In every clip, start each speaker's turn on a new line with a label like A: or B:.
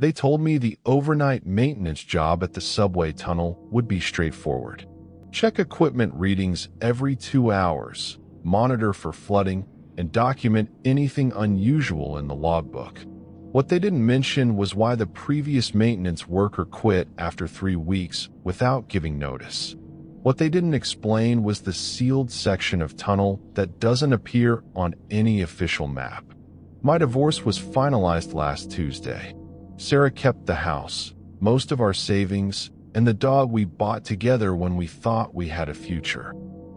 A: They told me the overnight maintenance job at the subway tunnel would be straightforward. Check equipment readings every 2 hours, monitor for flooding, and document anything unusual in the logbook. What they didn't mention was why the previous maintenance worker quit after 3 weeks without giving notice. What they didn't explain was the sealed section of tunnel that doesn't appear on any official map. My divorce was finalized last Tuesday. Sarah kept the house, most of our savings, and the dog we bought together when we thought we had a future.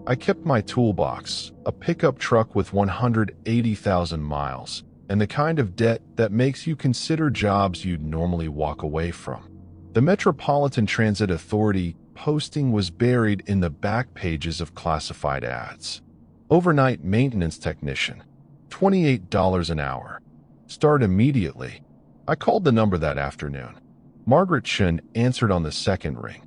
A: I kept my toolbox, a pickup truck with 180,000 miles, and the kind of debt that makes you consider jobs you'd normally walk away from. The Metropolitan Transit Authority posting was buried in the back pages of classified ads. Overnight maintenance technician, $28 an hour. Start immediately. I called the number that afternoon. Margaret Chen answered on the second ring.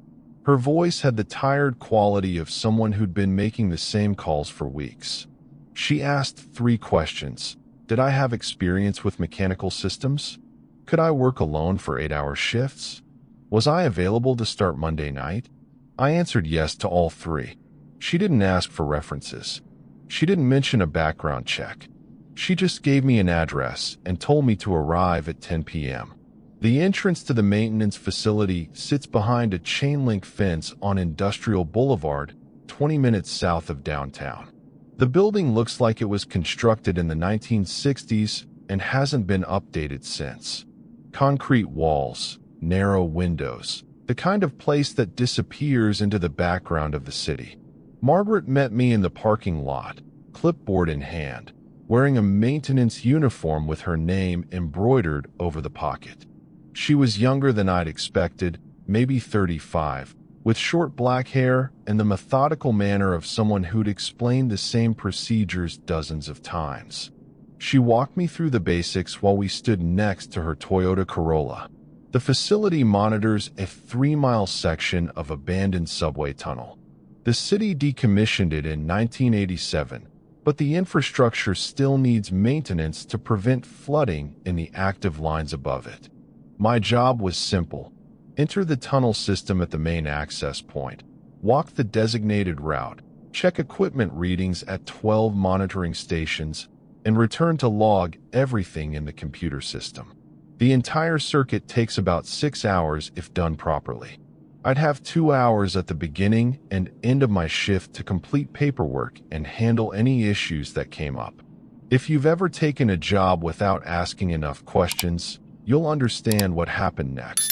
A: Her voice had the tired quality of someone who'd been making the same calls for weeks. She asked 3 questions. Did I have experience with mechanical systems? Could I work alone for 8-hour shifts? Was I available to start Monday night? I answered yes to all 3. She didn't ask for references. She didn't mention a background check. She just gave me an address and told me to arrive at 10 p.m. The entrance to the maintenance facility sits behind a chain-link fence on Industrial Boulevard, 20 minutes south of downtown. The building looks like it was constructed in the 1960s and hasn't been updated since. Concrete walls, narrow windows, the kind of place that disappears into the background of the city. Margaret met me in the parking lot, clipboard in hand, wearing a maintenance uniform with her name embroidered over the pocket. She was younger than I'd expected, maybe 35, with short black hair and the methodical manner of someone who'd explained the same procedures dozens of times. She walked me through the basics while we stood next to her Toyota Corolla. The facility monitors a 3-mile section of abandoned subway tunnel. The city decommissioned it in 1987, but the infrastructure still needs maintenance to prevent flooding in the active lines above it. My job was simple. Enter the tunnel system at the main access point, walk the designated route, check equipment readings at 12 monitoring stations, and return to log everything in the computer system. The entire circuit takes about 6 hours if done properly. I'd have 2 hours at the beginning and end of my shift to complete paperwork and handle any issues that came up. If you've ever taken a job without asking enough questions, you'll understand what happened next.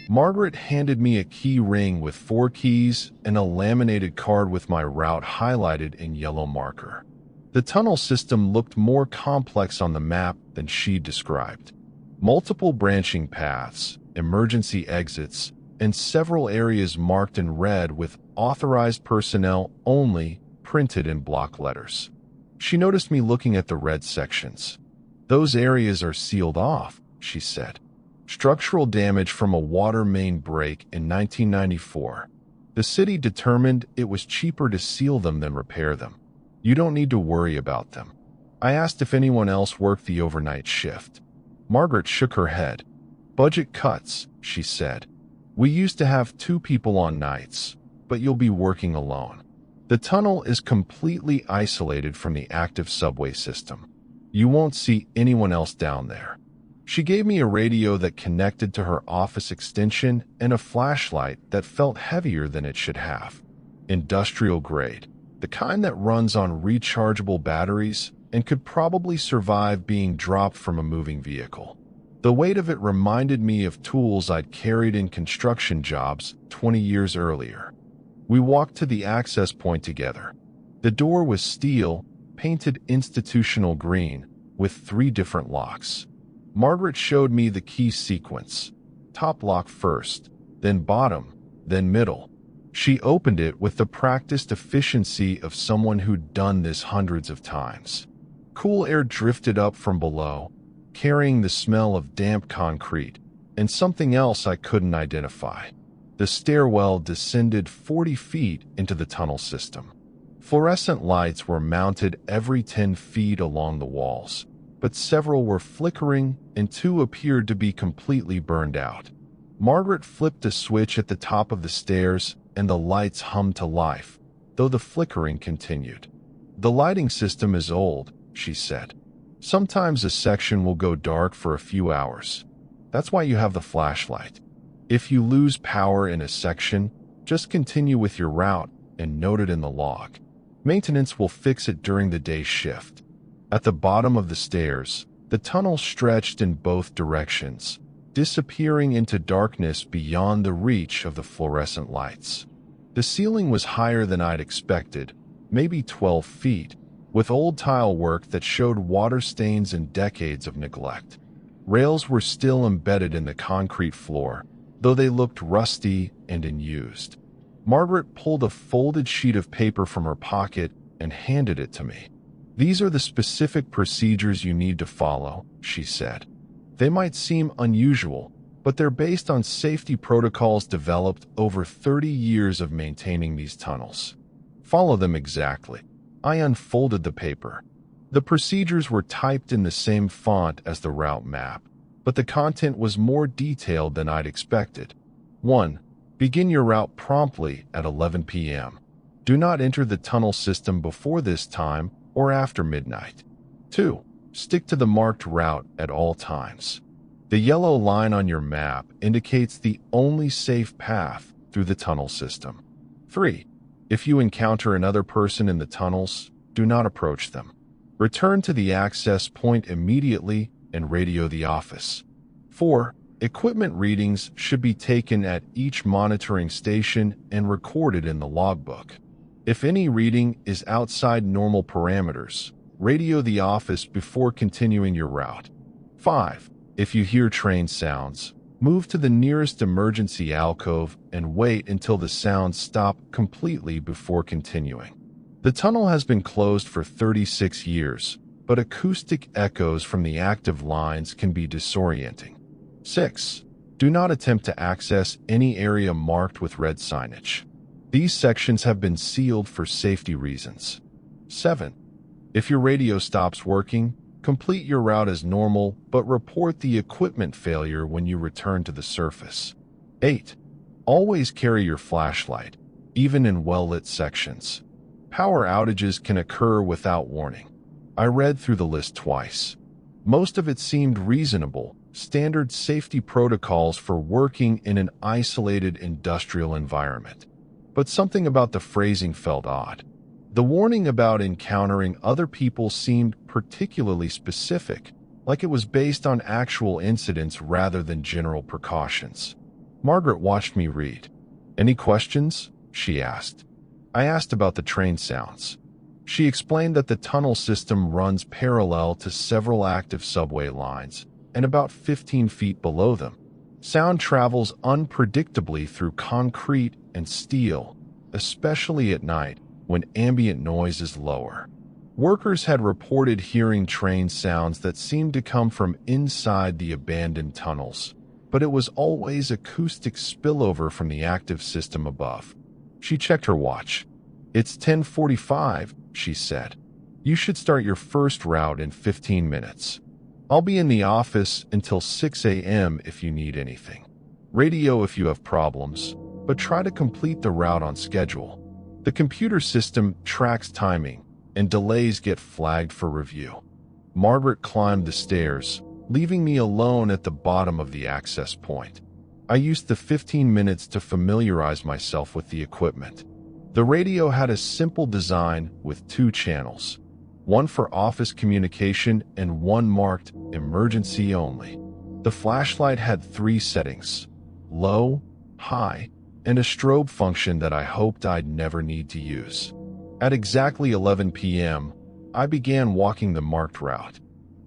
A: Margaret handed me a key ring with 4 keys and a laminated card with my route highlighted in yellow marker. The tunnel system looked more complex on the map than she described. Multiple branching paths, emergency exits, and several areas marked in red with authorized personnel only printed in block letters. She noticed me looking at the red sections. Those areas are sealed off, she said. Structural damage from a water main break in 1994. The city determined it was cheaper to seal them than repair them. You don't need to worry about them. I asked if anyone else worked the overnight shift. Margaret shook her head. Budget cuts, she said. We used to have 2 people on nights, but you'll be working alone. The tunnel is completely isolated from the active subway system. You won't see anyone else down there. She gave me a radio that connected to her office extension and a flashlight that felt heavier than it should have. Industrial grade, the kind that runs on rechargeable batteries and could probably survive being dropped from a moving vehicle. The weight of it reminded me of tools I'd carried in construction jobs 20 years earlier. We walked to the access point together. The door was steel, painted institutional green, with 3 different locks. Margaret showed me the key sequence. Top lock first, then bottom, then middle. She opened it with the practiced efficiency of someone who'd done this hundreds of times. Cool air drifted up from below, carrying the smell of damp concrete and something else I couldn't identify. The stairwell descended 40 feet into the tunnel system. Fluorescent lights were mounted every 10 feet along the walls, but several were flickering and two appeared to be completely burned out. Margaret flipped a switch at the top of the stairs and the lights hummed to life, though the flickering continued. "The lighting system is old," she said. "Sometimes a section will go dark for a few hours. That's why you have the flashlight. If you lose power in a section, just continue with your route and note it in the log. Maintenance will fix it during the day shift." At the bottom of the stairs, the tunnel stretched in both directions, disappearing into darkness beyond the reach of the fluorescent lights. The ceiling was higher than I'd expected, maybe 12 feet, with old tile work that showed water stains and decades of neglect. Rails were still embedded in the concrete floor, though they looked rusty and unused. Margaret pulled a folded sheet of paper from her pocket and handed it to me. "These are the specific procedures you need to follow," she said. "They might seem unusual, but they're based on safety protocols developed over 30 years of maintaining these tunnels. Follow them exactly." I unfolded the paper. The procedures were typed in the same font as the route map, but the content was more detailed than I'd expected. 1. Begin your route promptly at 11 p.m. Do not enter the tunnel system before this time or after midnight. 2. Stick to the marked route at all times. The yellow line on your map indicates the only safe path through the tunnel system. 3. If you encounter another person in the tunnels, do not approach them. Return to the access point immediately and radio the office. 4. Equipment readings should be taken at each monitoring station and recorded in the logbook. If any reading is outside normal parameters, radio the office before continuing your route. 5. If you hear train sounds, move to the nearest emergency alcove and wait until the sounds stop completely before continuing. The tunnel has been closed for 36 years, but acoustic echoes from the active lines can be disorienting. 6. Do not attempt to access any area marked with red signage. These sections have been sealed for safety reasons. 7. If your radio stops working, complete your route as normal, but report the equipment failure when you return to the surface. 8. Always carry your flashlight, even in well-lit sections. Power outages can occur without warning. I read through the list twice. Most of it seemed reasonable, standard safety protocols for working in an isolated industrial environment. But something about the phrasing felt odd. The warning about encountering other people seemed particularly specific, like it was based on actual incidents rather than general precautions. Margaret watched me read. "Any questions?" she asked. I asked about the train sounds. She explained that the tunnel system runs parallel to several active subway lines, and about 15 feet below them, sound travels unpredictably through concrete and steel, especially at night, when ambient noise is lower. Workers had reported hearing train sounds that seemed to come from inside the abandoned tunnels, but it was always acoustic spillover from the active system above. She checked her watch. "It's 10:45, she said. "You should start your first route in 15 minutes. I'll be in the office until 6 a.m. if you need anything. Radio if you have problems, but try to complete the route on schedule. The computer system tracks timing, and delays get flagged for review." Margaret climbed the stairs, leaving me alone at the bottom of the access point. I used the 15 minutes to familiarize myself with the equipment. The radio had a simple design with 2 channels, one for office communication and one marked emergency only. The flashlight had 3 settings: low, high, and a strobe function that I hoped I'd never need to use. At exactly 11 p.m., I began walking the marked route.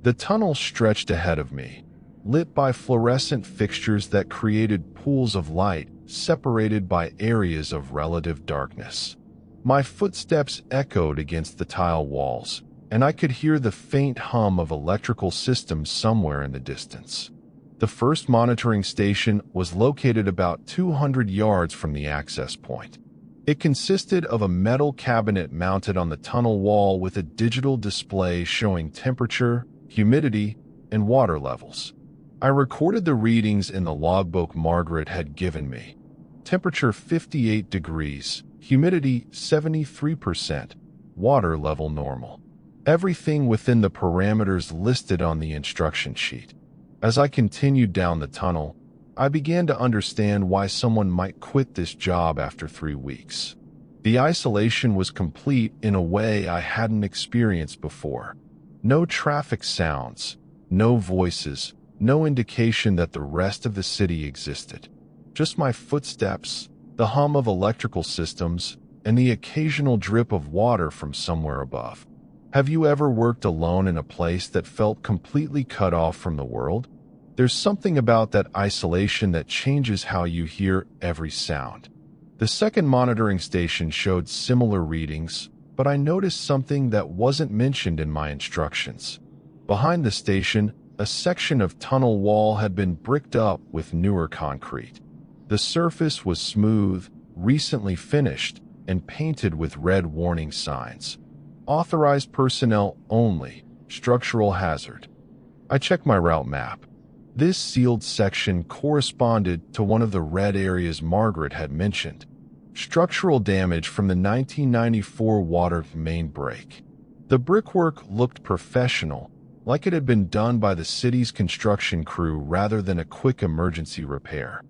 A: The tunnel stretched ahead of me, lit by fluorescent fixtures that created pools of light separated by areas of relative darkness. My footsteps echoed against the tile walls, and I could hear the faint hum of electrical systems somewhere in the distance. The first monitoring station was located about 200 yards from the access point. It consisted of a metal cabinet mounted on the tunnel wall with a digital display showing temperature, humidity, and water levels. I recorded the readings in the logbook Margaret had given me. Temperature 58 degrees, humidity 73%, water level normal. Everything within the parameters listed on the instruction sheet. As I continued down the tunnel, I began to understand why someone might quit this job after 3 weeks. The isolation was complete in a way I hadn't experienced before. No traffic sounds, no voices, no indication that the rest of the city existed. Just my footsteps, the hum of electrical systems, and the occasional drip of water from somewhere above. Have you ever worked alone in a place that felt completely cut off from the world? There's something about that isolation that changes how you hear every sound. The second monitoring station showed similar readings, but I noticed something that wasn't mentioned in my instructions. Behind the station, a section of tunnel wall had been bricked up with newer concrete. The surface was smooth, recently finished, and painted with red warning signs. Authorized personnel only, structural hazard. I checked my route map. This sealed section corresponded to one of the red areas Margaret had mentioned. Structural damage from the 1994 water main break. The brickwork looked professional, like it had been done by the city's construction crew rather than a quick emergency repair.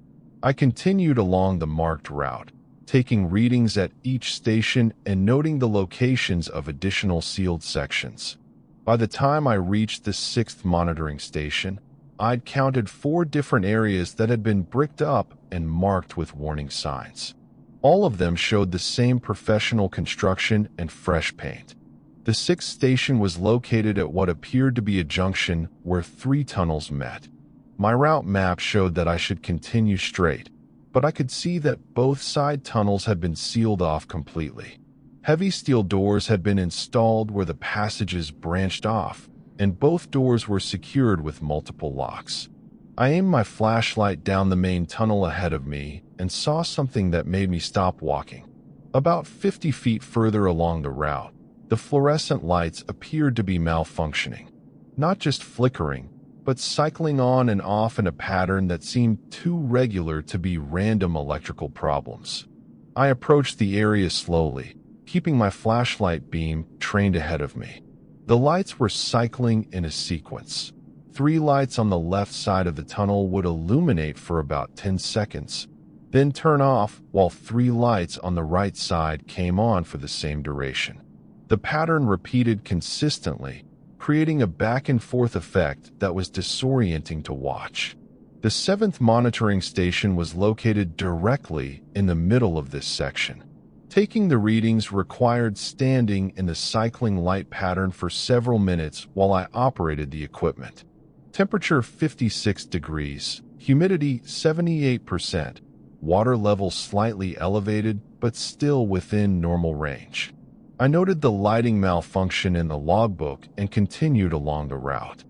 A: I continued along the marked route, taking readings at each station and noting the locations of additional sealed sections. By the time I reached the 6th monitoring station, I'd counted 4 different areas that had been bricked up and marked with warning signs. All of them showed the same professional construction and fresh paint. The 6th station was located at what appeared to be a junction where 3 tunnels met. My route map showed that I should continue straight, but I could see that both side tunnels had been sealed off completely. Heavy steel doors had been installed where the passages branched off, and both doors were secured with multiple locks. I aimed my flashlight down the main tunnel ahead of me and saw something that made me stop walking. About 50 feet further along the route, the fluorescent lights appeared to be malfunctioning. Not just flickering, but cycling on and off in a pattern that seemed too regular to be random electrical problems. I approached the area slowly, keeping my flashlight beam trained ahead of me. The lights were cycling in a sequence. 3 lights on the left side of the tunnel would illuminate for about 10 seconds, then turn off while 3 lights on the right side came on for the same duration. The pattern repeated consistently, creating a back-and-forth effect that was disorienting to watch. The 7th monitoring station was located directly in the middle of this section. Taking the readings required standing in the cycling light pattern for several minutes while I operated the equipment. Temperature 56 degrees, humidity 78%, water level slightly elevated but still within normal range. I noted the lighting malfunction in the logbook and continued along the route.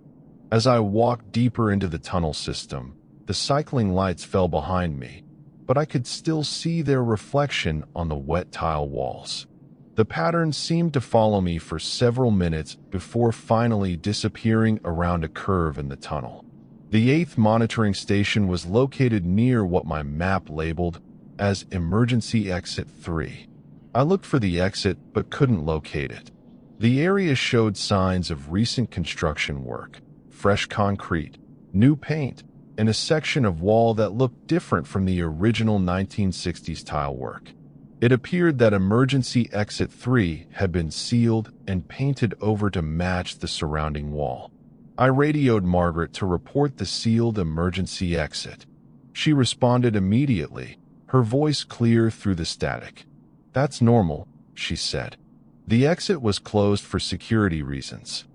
A: As I walked deeper into the tunnel system, the cycling lights fell behind me, but I could still see their reflection on the wet tile walls. The pattern seemed to follow me for several minutes before finally disappearing around a curve in the tunnel. The 8th monitoring station was located near what my map labeled as Emergency Exit 3. I looked for the exit but couldn't locate it. The area showed signs of recent construction work, fresh concrete, new paint, and a section of wall that looked different from the original 1960s tile work. It appeared that Emergency Exit 3 had been sealed and painted over to match the surrounding wall. I radioed Margaret to report the sealed emergency exit. She responded immediately, her voice clear through the static. "That's normal," she said. "The exit was closed for security reasons.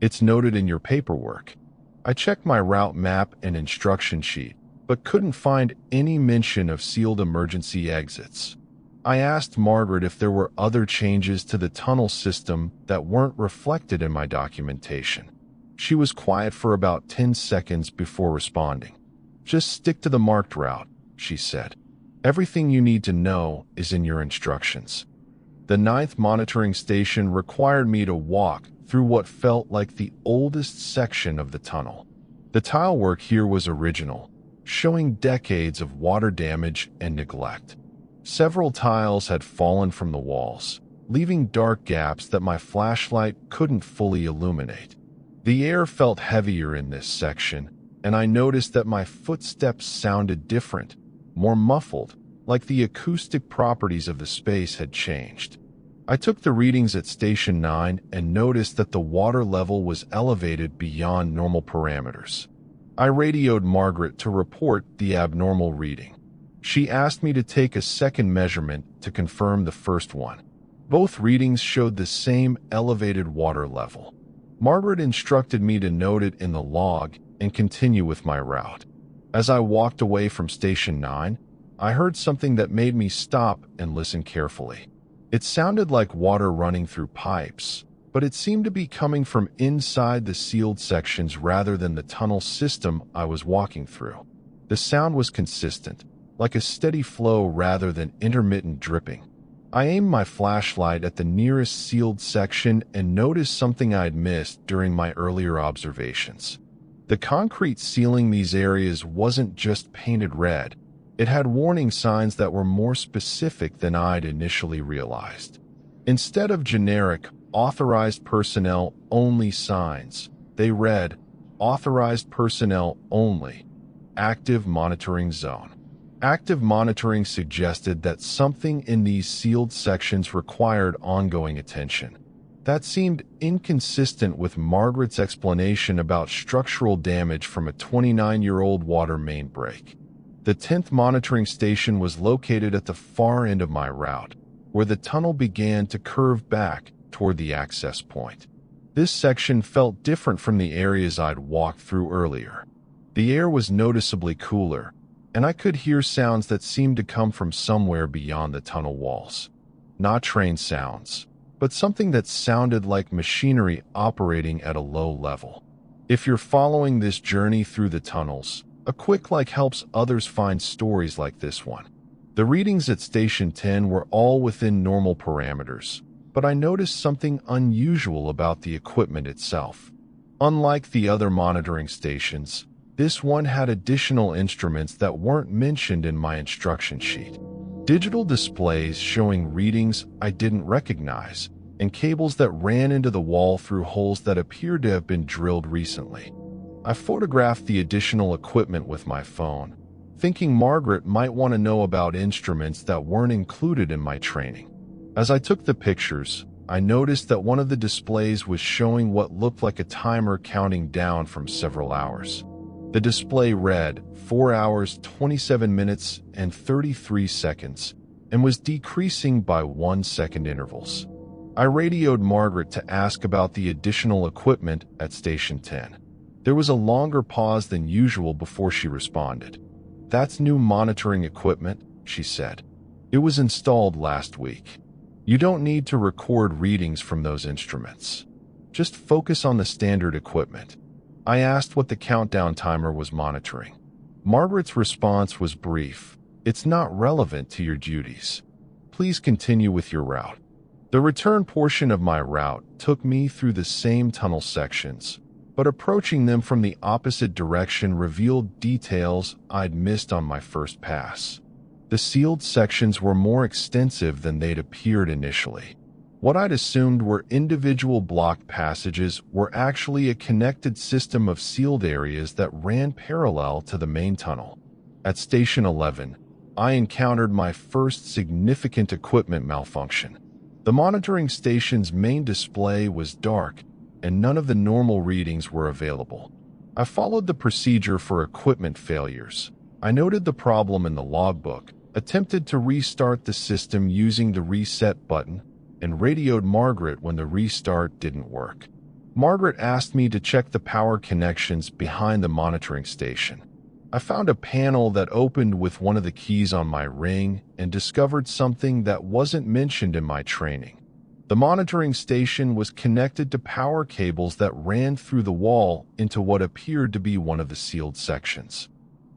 A: It's noted in your paperwork." I checked my route map and instruction sheet, but couldn't find any mention of sealed emergency exits. I asked Margaret if there were other changes to the tunnel system that weren't reflected in my documentation. She was quiet for about 10 seconds before responding. "Just stick to the marked route," she said. "Everything you need to know is in your instructions." The ninth monitoring station required me to walk through what felt like the oldest section of the tunnel. The tile work here was original, showing decades of water damage and neglect. Several tiles had fallen from the walls, leaving dark gaps that my flashlight couldn't fully illuminate. The air felt heavier in this section, and I noticed that my footsteps sounded different, more muffled, like the acoustic properties of the space had changed. I took the readings at Station 9 and noticed that the water level was elevated beyond normal parameters. I radioed Margaret to report the abnormal reading. She asked me to take a second measurement to confirm the first one. Both readings showed the same elevated water level. Margaret instructed me to note it in the log and continue with my route. As I walked away from Station 9, I heard something that made me stop and listen carefully. It sounded like water running through pipes, but it seemed to be coming from inside the sealed sections rather than the tunnel system I was walking through. The sound was consistent, like a steady flow rather than intermittent dripping. I aimed my flashlight at the nearest sealed section and noticed something I'd missed during my earlier observations. The concrete sealing these areas wasn't just painted red. It had warning signs that were more specific than I'd initially realized. Instead of generic, authorized personnel only signs, they read, authorized personnel only, active monitoring zone. Active monitoring suggested that something in these sealed sections required ongoing attention. That seemed inconsistent with Margaret's explanation about structural damage from a 29-year-old water main break. The 10th monitoring station was located at the far end of my route, where the tunnel began to curve back toward the access point. This section felt different from the areas I'd walked through earlier. The air was noticeably cooler, and I could hear sounds that seemed to come from somewhere beyond the tunnel walls. Not train sounds, but something that sounded like machinery operating at a low level. If you're following this journey through the tunnels, a quick like helps others find stories like this one. The readings at Station 10 were all within normal parameters, but I noticed something unusual about the equipment itself. Unlike the other monitoring stations, this one had additional instruments that weren't mentioned in my instruction sheet. Digital displays showing readings I didn't recognize, and cables that ran into the wall through holes that appeared to have been drilled recently. I photographed the additional equipment with my phone, thinking Margaret might want to know about instruments that weren't included in my training. As I took the pictures, I noticed that one of the displays was showing what looked like a timer counting down from several hours. The display read 4 hours, 27 minutes, and 33 seconds, and was decreasing by 1 second intervals. I radioed Margaret to ask about the additional equipment at Station 10. There was a longer pause than usual before she responded. "That's new monitoring equipment," she said. "It was installed last week. You don't need to record readings from those instruments. Just focus on the standard equipment." I asked what the countdown timer was monitoring. Margaret's response was brief. "It's not relevant to your duties. Please continue with your route." The return portion of my route took me through the same tunnel sections, but approaching them from the opposite direction revealed details I'd missed on my first pass. The sealed sections were more extensive than they'd appeared initially. What I'd assumed were individual blocked passages were actually a connected system of sealed areas that ran parallel to the main tunnel. At Station 11, I encountered my first significant equipment malfunction. The monitoring station's main display was dark, and none of the normal readings were available. I followed the procedure for equipment failures. I noted the problem in the logbook, attempted to restart the system using the reset button, and radioed Margaret when the restart didn't work. Margaret asked me to check the power connections behind the monitoring station. I found a panel that opened with one of the keys on my ring and discovered something that wasn't mentioned in my training. The monitoring station was connected to power cables that ran through the wall into what appeared to be one of the sealed sections.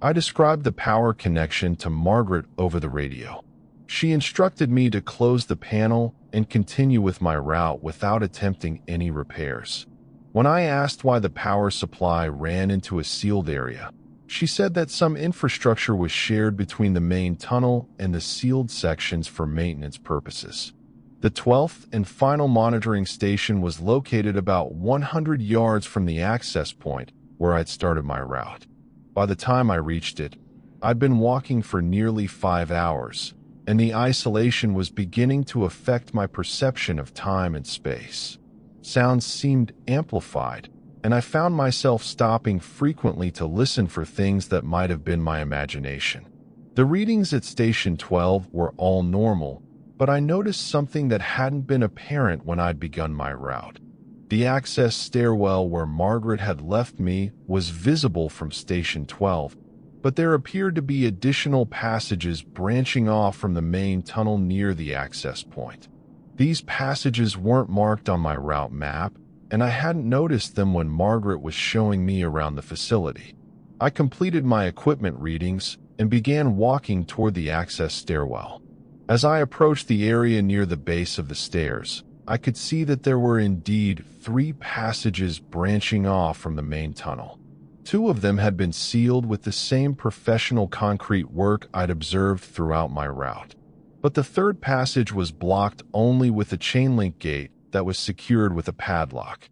A: I described the power connection to Margaret over the radio. She instructed me to close the panel and continue with my route without attempting any repairs. When I asked why the power supply ran into a sealed area, she said that some infrastructure was shared between the main tunnel and the sealed sections for maintenance purposes. The 12th and final monitoring station was located about 100 yards from the access point where I'd started my route. By the time I reached it, I'd been walking for nearly 5 hours, and the isolation was beginning to affect my perception of time and space. Sounds seemed amplified, and I found myself stopping frequently to listen for things that might have been my imagination. The readings at Station 12 were all normal, but I noticed something that hadn't been apparent when I'd begun my route. The access stairwell where Margaret had left me was visible from Station 12, but there appeared to be additional passages branching off from the main tunnel near the access point. These passages weren't marked on my route map, and I hadn't noticed them when Margaret was showing me around the facility. I completed my equipment readings and began walking toward the access stairwell. As I approached the area near the base of the stairs, I could see that there were indeed 3 passages branching off from the main tunnel. 2 of them had been sealed with the same professional concrete work I'd observed throughout my route. But the 3rd passage was blocked only with a chain-link gate that was secured with a padlock.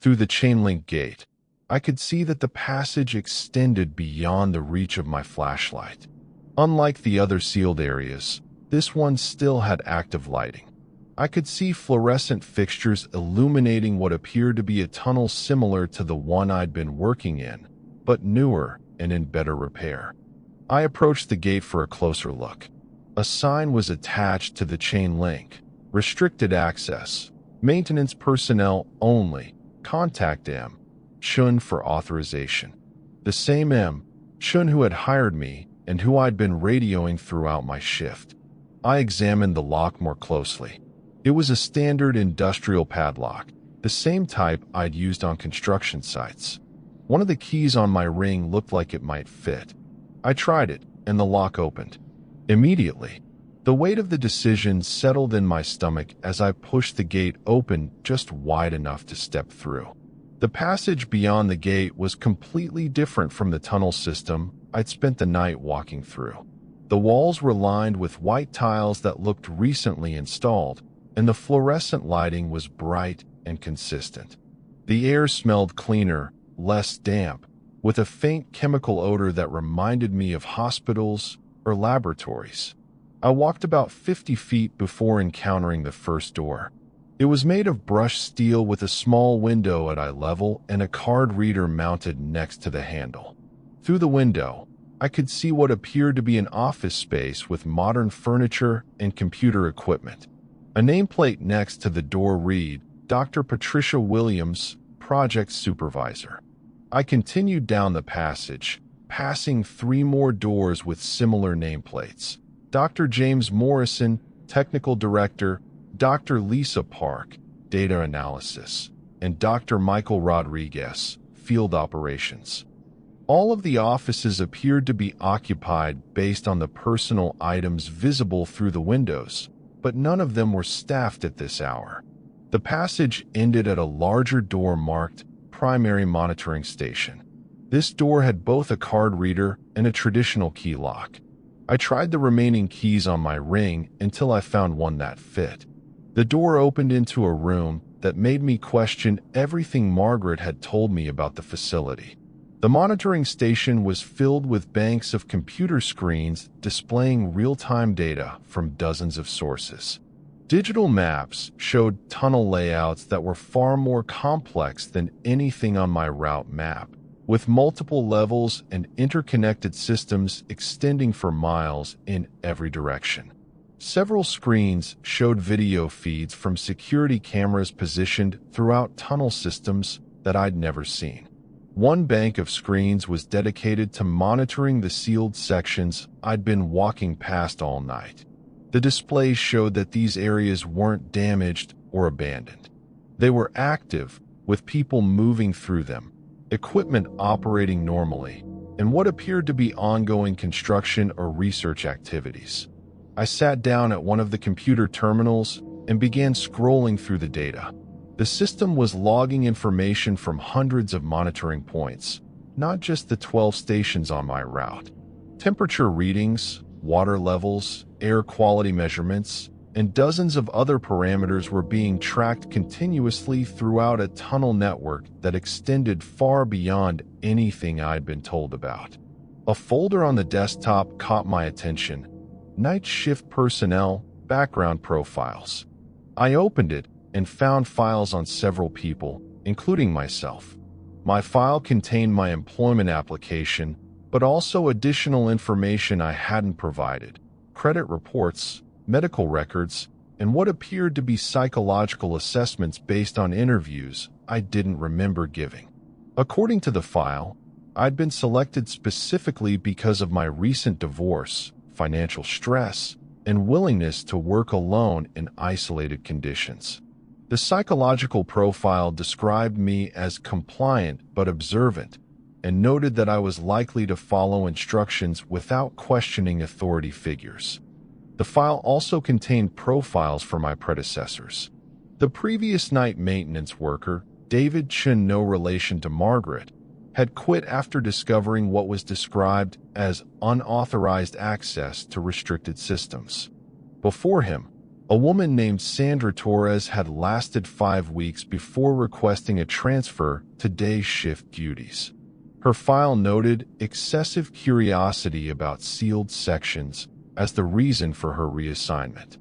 A: Through the chain-link gate, I could see that the passage extended beyond the reach of my flashlight. Unlike the other sealed areas, this one still had active lighting. I could see fluorescent fixtures illuminating what appeared to be a tunnel similar to the one I'd been working in, but newer and in better repair. I approached the gate for a closer look. A sign was attached to the chain link: restricted access, maintenance personnel only, contact M. Chen for authorization. The same M. Chen who had hired me and who I'd been radioing throughout my shift. I examined the lock more closely. It was a standard industrial padlock, the same type I'd used on construction sites. One of the keys on my ring looked like it might fit. I tried it, and the lock opened. Immediately, the weight of the decision settled in my stomach as I pushed the gate open just wide enough to step through. The passage beyond the gate was completely different from the tunnel system I'd spent the night walking through. The walls were lined with white tiles that looked recently installed, and the fluorescent lighting was bright and consistent. The air smelled cleaner, less damp, with a faint chemical odor that reminded me of hospitals or laboratories. I walked about 50 feet before encountering the first door. It was made of brushed steel with a small window at eye level and a card reader mounted next to the handle. Through the window, I could see what appeared to be an office space with modern furniture and computer equipment. A nameplate next to the door read, Dr. Patricia Williams, Project Supervisor. I continued down the passage, passing 3 more doors with similar nameplates. Dr. James Morrison, Technical Director, Dr. Lisa Park, Data Analysis, and Dr. Michael Rodriguez, Field Operations. All of the offices appeared to be occupied based on the personal items visible through the windows, but none of them were staffed at this hour. The passage ended at a larger door marked Primary Monitoring Station. This door had both a card reader and a traditional key lock. I tried the remaining keys on my ring until I found one that fit. The door opened into a room that made me question everything Margaret had told me about the facility. The monitoring station was filled with banks of computer screens displaying real-time data from dozens of sources. Digital maps showed tunnel layouts that were far more complex than anything on my route map, with multiple levels and interconnected systems extending for miles in every direction. Several screens showed video feeds from security cameras positioned throughout tunnel systems that I'd never seen. One bank of screens was dedicated to monitoring the sealed sections I'd been walking past all night. The displays showed that these areas weren't damaged or abandoned. They were active, with people moving through them, equipment operating normally, and what appeared to be ongoing construction or research activities. I sat down at one of the computer terminals and began scrolling through the data. The system was logging information from hundreds of monitoring points, not just the 12 stations on my route. Temperature readings, water levels, air quality measurements, and dozens of other parameters were being tracked continuously throughout a tunnel network that extended far beyond anything I'd been told about. A folder on the desktop caught my attention: Night Shift Personnel Background Profiles. I opened it and found files on several people, including myself. My file contained my employment application, but also additional information I hadn't provided: credit reports, medical records, and what appeared to be psychological assessments based on interviews I didn't remember giving. According to the file, I'd been selected specifically because of my recent divorce, financial stress, and willingness to work alone in isolated conditions. The psychological profile described me as compliant but observant, and noted that I was likely to follow instructions without questioning authority figures. The file also contained profiles for my predecessors. The previous night maintenance worker, David Chen, no relation to Margaret, had quit after discovering what was described as unauthorized access to restricted systems. Before him, a woman named Sandra Torres had lasted 5 weeks before requesting a transfer to day shift duties. Her file noted excessive curiosity about sealed sections as the reason for her reassignment.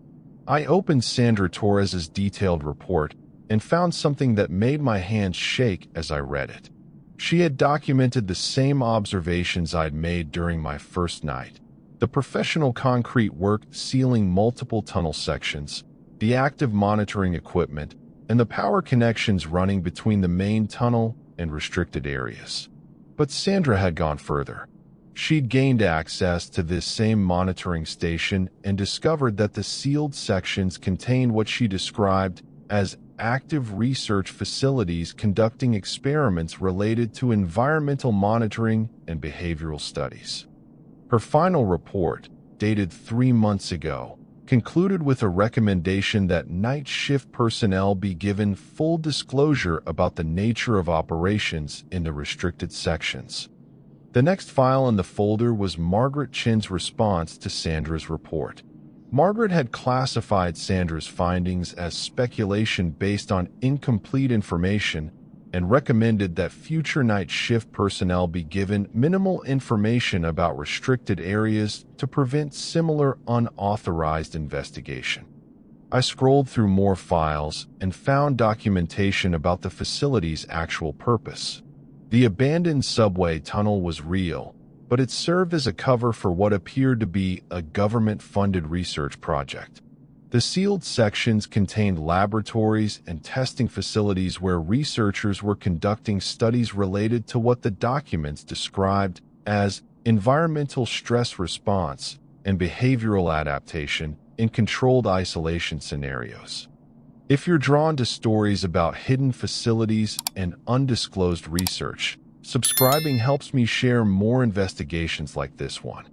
A: I opened Sandra Torres's detailed report and found something that made my hands shake as I read it. She had documented the same observations I'd made during my first night: the professional concrete work sealing multiple tunnel sections, the active monitoring equipment, and the power connections running between the main tunnel and restricted areas. But Sandra had gone further. She'd gained access to this same monitoring station and discovered that the sealed sections contained what she described as active research facilities conducting experiments related to environmental monitoring and behavioral studies. Her final report, dated 3 months ago, concluded with a recommendation that night shift personnel be given full disclosure about the nature of operations in the restricted sections. The next file in the folder was Margaret Chen's response to Sandra's report. Margaret had classified Sandra's findings as speculation based on incomplete information and recommended that future night shift personnel be given minimal information about restricted areas to prevent similar unauthorized investigation. I scrolled through more files and found documentation about the facility's actual purpose. The abandoned subway tunnel was real, but it served as a cover for what appeared to be a government-funded research project. The sealed sections contained laboratories and testing facilities where researchers were conducting studies related to what the documents described as environmental stress response and behavioral adaptation in controlled isolation scenarios. If you're drawn to stories about hidden facilities and undisclosed research, subscribing helps me share more investigations like this one.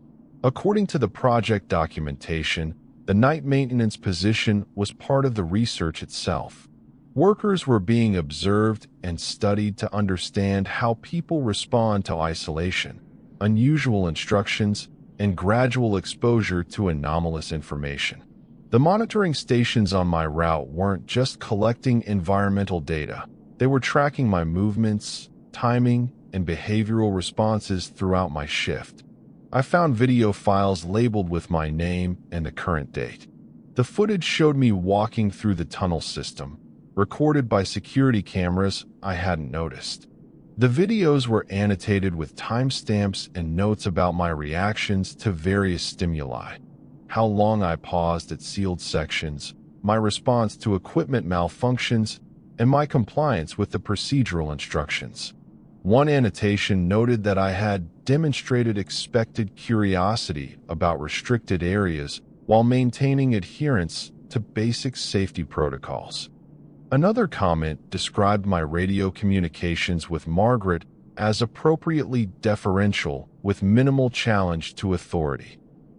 A: According to the project documentation, the night maintenance position was part of the research itself. Workers were being observed and studied to understand how people respond to isolation, unusual instructions, and gradual exposure to anomalous information. The monitoring stations on my route weren't just collecting environmental data. They were tracking my movements, timing, and behavioral responses throughout my shift. I found video files labeled with my name and the current date. The footage showed me walking through the tunnel system, recorded by security cameras I hadn't noticed. The videos were annotated with timestamps and notes about my reactions to various stimuli: how long I paused at sealed sections, my response to equipment malfunctions, and my compliance with the procedural instructions. One annotation noted that I had demonstrated expected curiosity about restricted areas while maintaining adherence to basic safety protocols. Another comment described my radio communications with Margaret as appropriately deferential with minimal challenge to authority.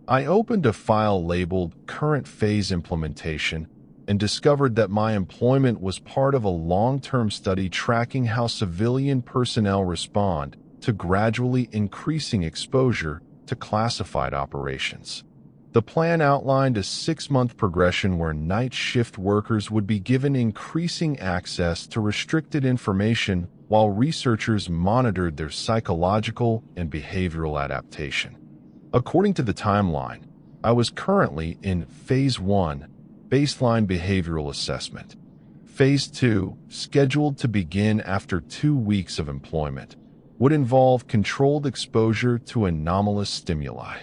A: I opened a file labeled Current Phase Implementation and discovered that my employment was part of a long-term study tracking how civilian personnel respond to gradually increasing exposure to classified operations. The plan outlined a 6-month progression where night shift workers would be given increasing access to restricted information while researchers monitored their psychological and behavioral adaptation. According to the timeline, I was currently in Phase 1, Baseline Behavioral Assessment. Phase 2, scheduled to begin after 2 weeks of employment, would involve controlled exposure to anomalous stimuli.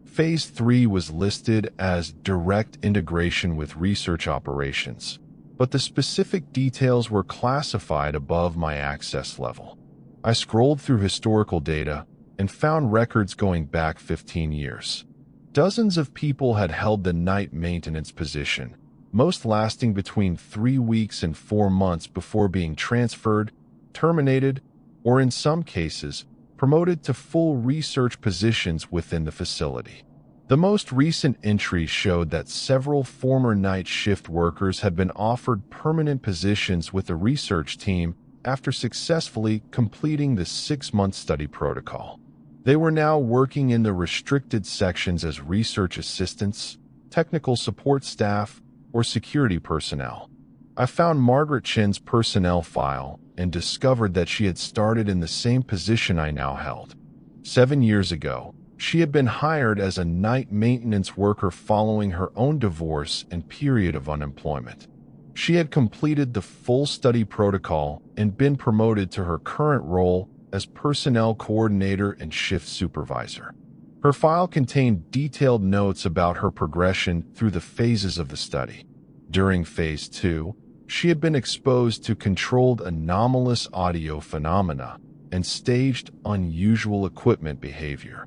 A: Phase 3 was listed as direct integration with research operations, but the specific details were classified above my access level. I scrolled through historical data and found records going back 15 years. Dozens of people had held the night maintenance position, most lasting between 3 weeks and 4 months before being transferred, terminated, or in some cases, promoted to full research positions within the facility. The most recent entries showed that several former night shift workers had been offered permanent positions with the research team after successfully completing the 6-month study protocol. They were now working in the restricted sections as research assistants, technical support staff, or security personnel. I found Margaret Chen's personnel file and discovered that she had started in the same position I now held. 7 years ago, she had been hired as a night maintenance worker following her own divorce and period of unemployment. She had completed the full study protocol and been promoted to her current role as personnel coordinator and shift supervisor. Her file contained detailed notes about her progression through the phases of the study. During Phase 2, she had been exposed to controlled anomalous audio phenomena and staged unusual equipment behavior.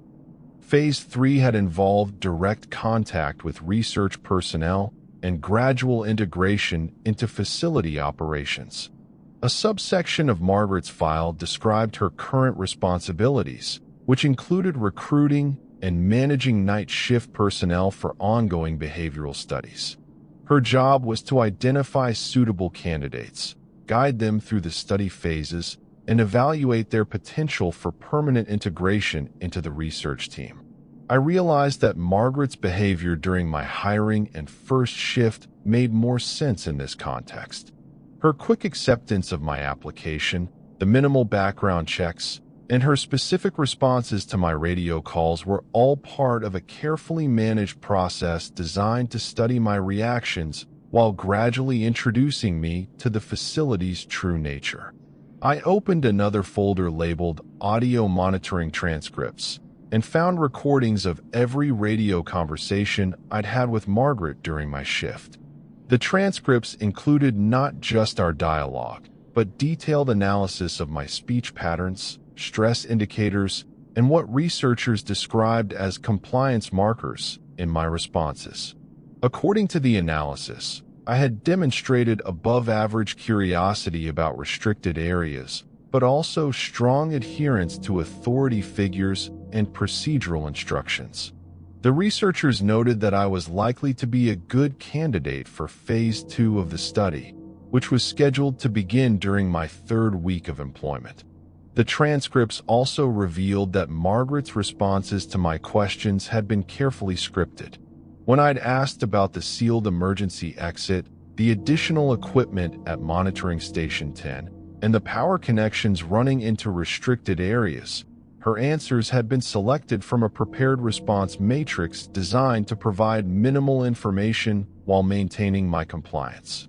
A: Phase 3 had involved direct contact with research personnel and gradual integration into facility operations. A subsection of Margaret's file described her current responsibilities, which included recruiting and managing night shift personnel for ongoing behavioral studies. Her job was to identify suitable candidates, guide them through the study phases, and evaluate their potential for permanent integration into the research team. I realized that Margaret's behavior during my hiring and first shift made more sense in this context. Her quick acceptance of my application, the minimal background checks, and her specific responses to my radio calls were all part of a carefully managed process designed to study my reactions while gradually introducing me to the facility's true nature. I opened another folder labeled Audio Monitoring Transcripts and found recordings of every radio conversation I'd had with Margaret during my shift. The transcripts included not just our dialogue, but detailed analysis of my speech patterns, stress indicators, and what researchers described as compliance markers in my responses. According to the analysis, I had demonstrated above-average curiosity about restricted areas, but also strong adherence to authority figures and procedural instructions. The researchers noted that I was likely to be a good candidate for Phase 2 of the study, which was scheduled to begin during my 3rd week of employment. The transcripts also revealed that Margaret's responses to my questions had been carefully scripted. When I'd asked about the sealed emergency exit, the additional equipment at Monitoring Station 10, and the power connections running into restricted areas, her answers had been selected from a prepared response matrix designed to provide minimal information while maintaining my compliance.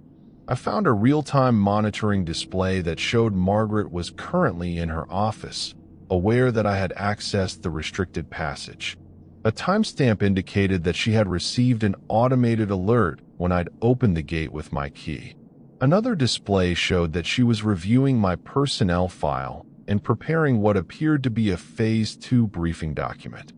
A: I found a real-time monitoring display that showed Margaret was currently in her office, aware that I had accessed the restricted passage. A timestamp indicated that she had received an automated alert when I'd opened the gate with my key. Another display showed that she was reviewing my personnel file and preparing what appeared to be a Phase 2 briefing document.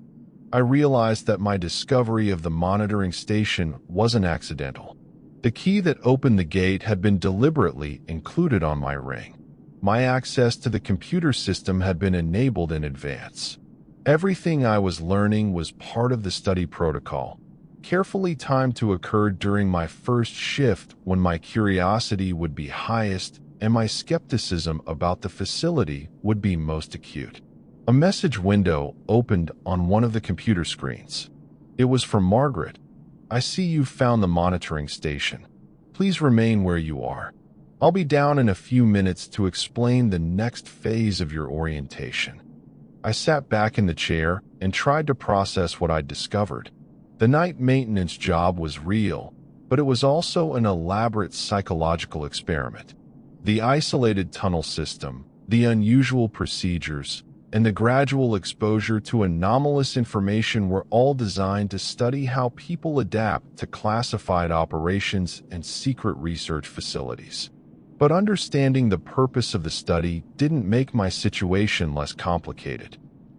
A: I realized that my discovery of the monitoring station wasn't accidental. The key that opened the gate had been deliberately included on my ring. My access to the computer system had been enabled in advance. Everything I was learning was part of the study protocol, carefully timed to occur during my first shift when my curiosity would be highest and my skepticism about the facility would be most acute. A message window opened on one of the computer screens. It was from Margaret. "I see you've found the monitoring station. Please remain where you are. I'll be down in a few minutes to explain the next phase of your orientation." I sat back in the chair and tried to process what I'd discovered. The night maintenance job was real, but it was also an elaborate psychological experiment. The isolated tunnel system, the unusual procedures, and the gradual exposure to anomalous information were all designed to study how people adapt to classified operations and secret research facilities. But understanding the purpose of the study didn't make my situation less complicated.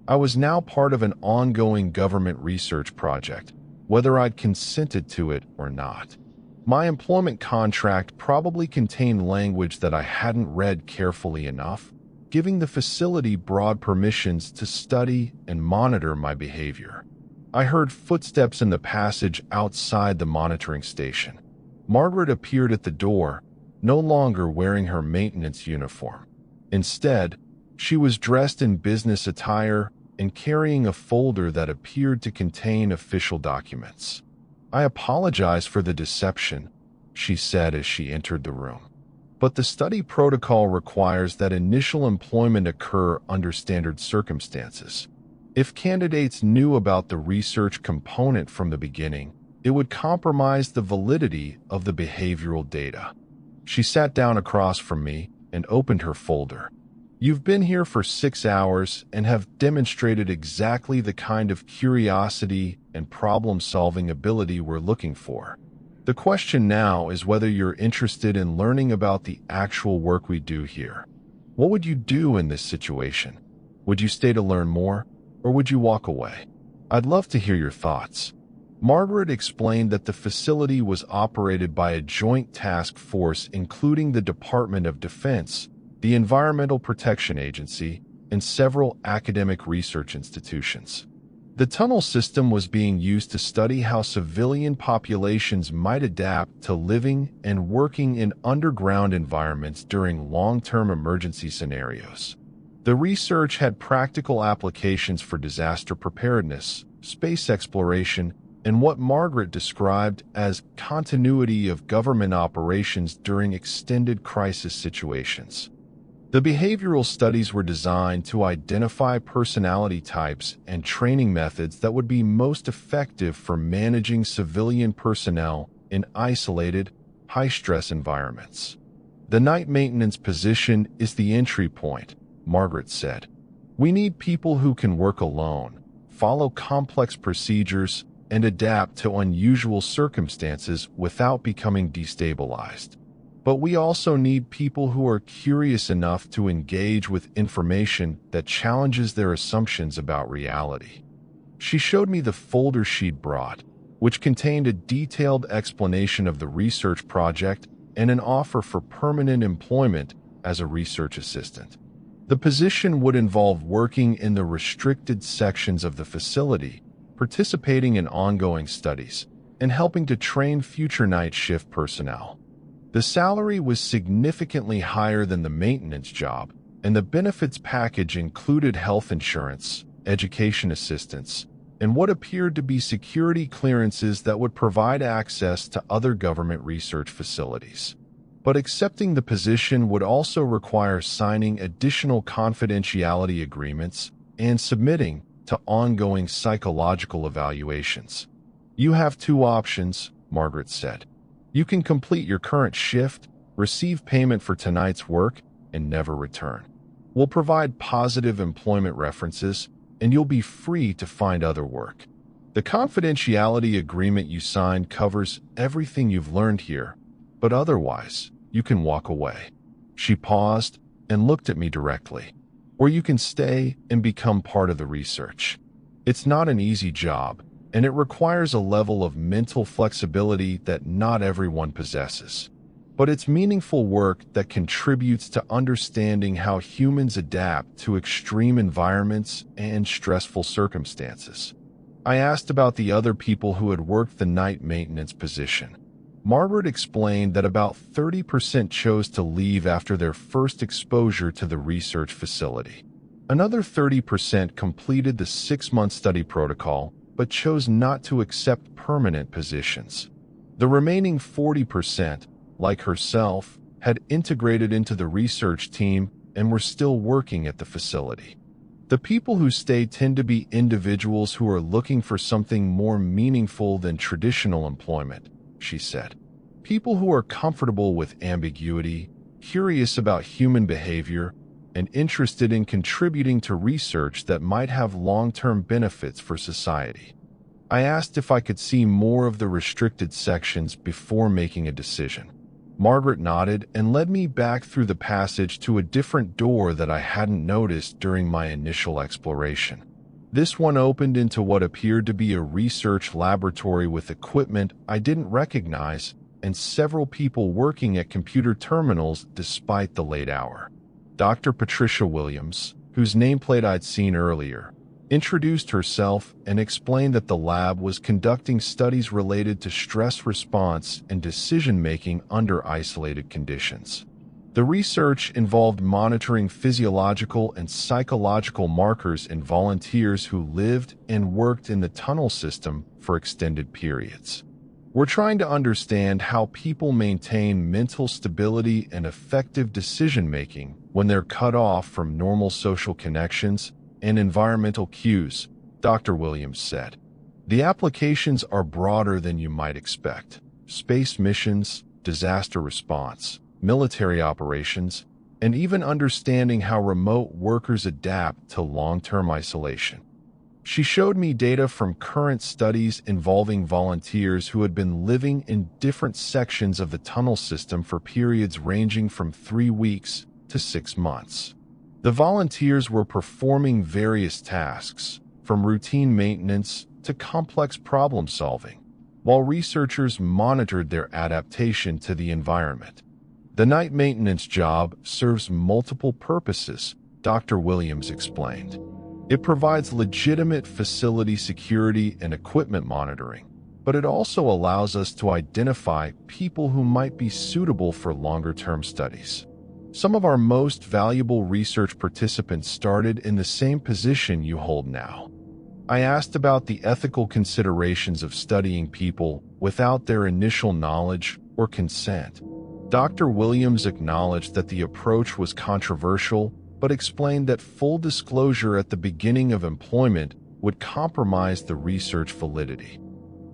A: I was now part of an ongoing government research project, whether I'd consented to it or not. My employment contract probably contained language that I hadn't read carefully enough, giving the facility broad permissions to study and monitor my behavior. I heard footsteps in the passage outside the monitoring station. Margaret appeared at the door, no longer wearing her maintenance uniform. Instead, she was dressed in business attire and carrying a folder that appeared to contain official documents. "I apologize for the deception," she said as she entered the room. "But the study protocol requires that initial employment occur under standard circumstances. If candidates knew about the research component from the beginning, it would compromise the validity of the behavioral data." She sat down across from me and opened her folder. "You've been here for 6 hours and have demonstrated exactly the kind of curiosity and problem-solving ability we're looking for. The question now is whether you're interested in learning about the actual work we do here. What would you do in this situation? Would you stay to learn more, or would you walk away? I'd love to hear your thoughts." Margaret explained that the facility was operated by a joint task force including the Department of Defense, the Environmental Protection Agency, and several academic research institutions. The tunnel system was being used to study how civilian populations might adapt to living and working in underground environments during long-term emergency scenarios. The research had practical applications for disaster preparedness, space exploration, and what Margaret described as continuity of government operations during extended crisis situations. The behavioral studies were designed to identify personality types and training methods that would be most effective for managing civilian personnel in isolated, high-stress environments. "The night maintenance position is the entry point," Margaret said. "We need people who can work alone, follow complex procedures, and adapt to unusual circumstances without becoming destabilized. But we also need people who are curious enough to engage with information that challenges their assumptions about reality." She showed me the folder she'd brought, which contained a detailed explanation of the research project and an offer for permanent employment as a research assistant. The position would involve working in the restricted sections of the facility, participating in ongoing studies, and helping to train future night shift personnel. The salary was significantly higher than the maintenance job, and the benefits package included health insurance, education assistance, and what appeared to be security clearances that would provide access to other government research facilities. But accepting the position would also require signing additional confidentiality agreements and submitting to ongoing psychological evaluations. "You have 2 options," Margaret said. "You can complete your current shift, receive payment for tonight's work, and never return. We'll provide positive employment references, and you'll be free to find other work. The confidentiality agreement you signed covers everything you've learned here, but otherwise, you can walk away." She paused and looked at me directly. "Or you can stay and become part of the research. It's not an easy job, and it requires a level of mental flexibility that not everyone possesses." but it's meaningful work that contributes to understanding how humans adapt to extreme environments and stressful circumstances. I asked about the other people who had worked the night maintenance position. Margaret explained that about 30% chose to leave after their first exposure to the research facility. Another 30% completed the 6-month study protocol, but chose not to accept permanent positions. The remaining 40%, like herself, had integrated into the research team and were still working at the facility. The people who stay tend to be individuals who are looking for something more meaningful than traditional employment, she said. People who are comfortable with ambiguity, curious about human behavior, and interested in contributing to research that might have long-term benefits for society. I asked if I could see more of the restricted sections before making a decision. Margaret nodded and led me back through the passage to a different door that I hadn't noticed during my initial exploration. This one opened into what appeared to be a research laboratory with equipment I didn't recognize and several people working at computer terminals despite the late hour. Dr. Patricia Williams, whose nameplate I'd seen earlier, introduced herself and explained that the lab was conducting studies related to stress response and decision-making under isolated conditions. The research involved monitoring physiological and psychological markers in volunteers who lived and worked in the tunnel system for extended periods. We're trying to understand how people maintain mental stability and effective decision-making when they're cut off from normal social connections and environmental cues, Dr. Williams said. The applications are broader than you might expect. Space missions, disaster response, military operations, and even understanding how remote workers adapt to long-term isolation. She showed me data from current studies involving volunteers who had been living in different sections of the tunnel system for periods ranging from 3 weeks to 6 months. The volunteers were performing various tasks, from routine maintenance to complex problem solving, while researchers monitored their adaptation to the environment. The night maintenance job serves multiple purposes, Dr. Williams explained. It provides legitimate facility security and equipment monitoring, but it also allows us to identify people who might be suitable for longer-term studies. Some of our most valuable research participants started in the same position you hold now. I asked about the ethical considerations of studying people without their initial knowledge or consent. Dr. Williams acknowledged that the approach was controversial, but explained that full disclosure at the beginning of employment would compromise the research validity.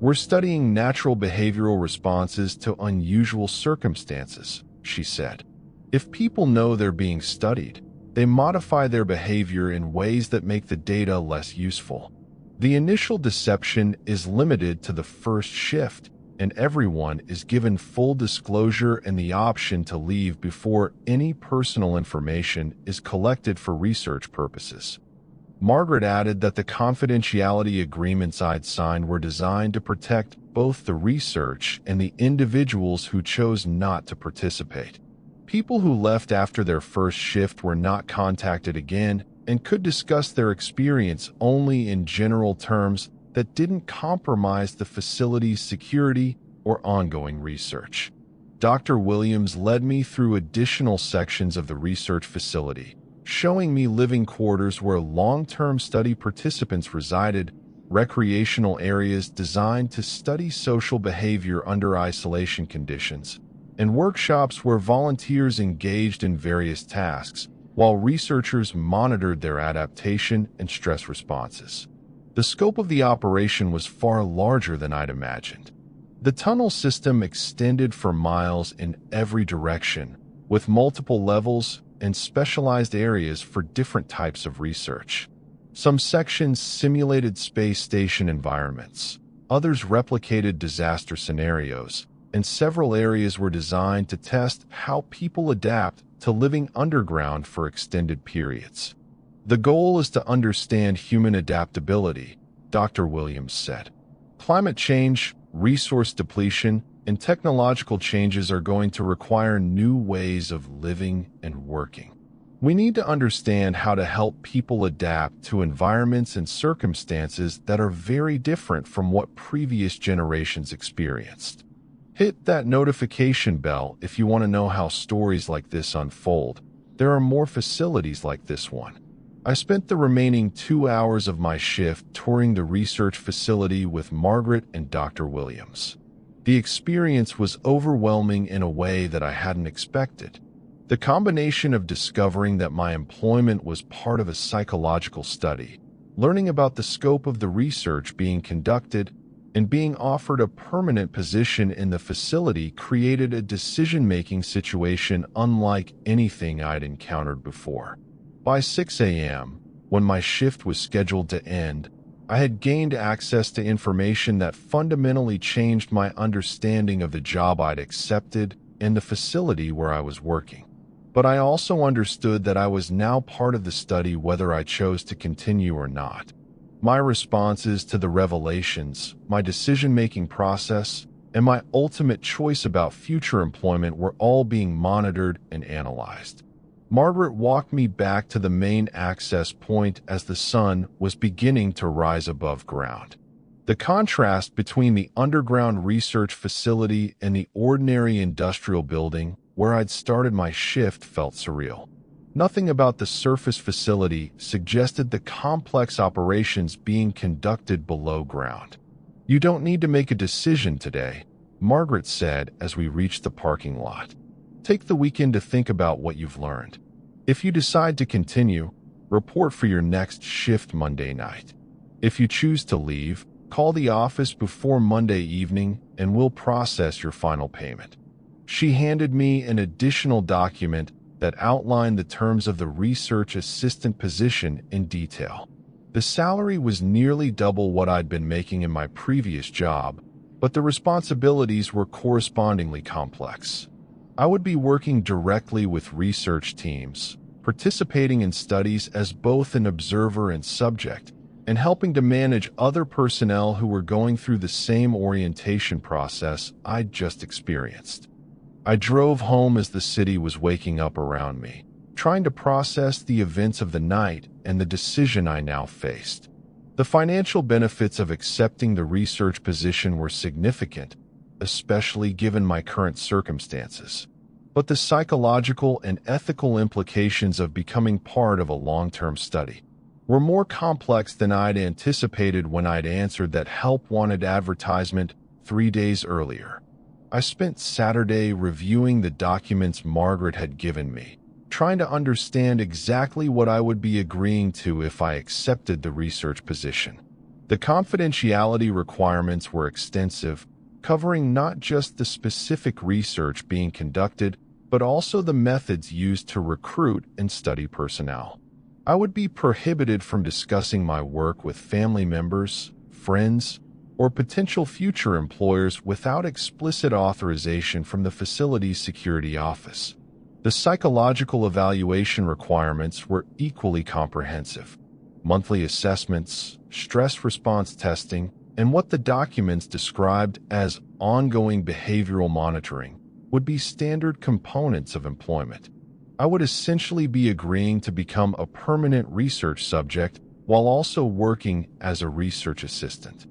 A: We're studying natural behavioral responses to unusual circumstances, she said. If people know they're being studied, they modify their behavior in ways that make the data less useful. The initial deception is limited to the first shift, and everyone is given full disclosure and the option to leave before any personal information is collected for research purposes. Margaret added that the confidentiality agreements I'd signed were designed to protect both the research and the individuals who chose not to participate. People who left after their first shift were not contacted again and could discuss their experience only in general terms that didn't compromise the facility's security or ongoing research. Dr. Williams led me through additional sections of the research facility, showing me living quarters where long-term study participants resided, recreational areas designed to study social behavior under isolation conditions, and workshops where volunteers engaged in various tasks, while researchers monitored their adaptation and stress responses. The scope of the operation was far larger than I'd imagined. The tunnel system extended for miles in every direction, with multiple levels and specialized areas for different types of research. Some sections simulated space station environments, others replicated disaster scenarios, and several areas were designed to test how people adapt to living underground for extended periods. The goal is to understand human adaptability, Dr. Williams said. Climate change, resource depletion, and technological changes are going to require new ways of living and working. We need to understand how to help people adapt to environments and circumstances that are very different from what previous generations experienced. Hit that notification bell if you want to know how stories like this unfold. There are more facilities like this one. I spent the remaining 2 hours of my shift touring the research facility with Margaret and Dr. Williams. The experience was overwhelming in a way that I hadn't expected. The combination of discovering that my employment was part of a psychological study, learning about the scope of the research being conducted, and being offered a permanent position in the facility created a decision-making situation unlike anything I'd encountered before. By 6 a.m., when my shift was scheduled to end, I had gained access to information that fundamentally changed my understanding of the job I'd accepted and the facility where I was working. But I also understood that I was now part of the study whether I chose to continue or not. My responses to the revelations, my decision-making process, and my ultimate choice about future employment were all being monitored and analyzed. Margaret walked me back to the main access point as the sun was beginning to rise above ground. The contrast between the underground research facility and the ordinary industrial building where I'd started my shift felt surreal. Nothing about the surface facility suggested the complex operations being conducted below ground. "You don't need to make a decision today," Margaret said as we reached the parking lot. "Take the weekend to think about what you've learned. If you decide to continue, report for your next shift Monday night. If you choose to leave, call the office before Monday evening and we'll process your final payment." She handed me an additional document that outlined the terms of the research assistant position in detail. The salary was nearly double what I'd been making in my previous job, but the responsibilities were correspondingly complex. I would be working directly with research teams, participating in studies as both an observer and subject, and helping to manage other personnel who were going through the same orientation process I'd just experienced. I drove home as the city was waking up around me, trying to process the events of the night and the decision I now faced. The financial benefits of accepting the research position were significant, especially given my current circumstances. But the psychological and ethical implications of becoming part of a long-term study were more complex than I'd anticipated when I'd answered that help wanted advertisement 3 days earlier. I spent Saturday reviewing the documents Margaret had given me, trying to understand exactly what I would be agreeing to if I accepted the research position. The confidentiality requirements were extensive, covering not just the specific research being conducted, but also the methods used to recruit and study personnel. I would be prohibited from discussing my work with family members, friends, or potential future employers without explicit authorization from the facility's security office. The psychological evaluation requirements were equally comprehensive. Monthly assessments, stress response testing, and what the documents described as ongoing behavioral monitoring would be standard components of employment. I would essentially be agreeing to become a permanent research subject while also working as a research assistant.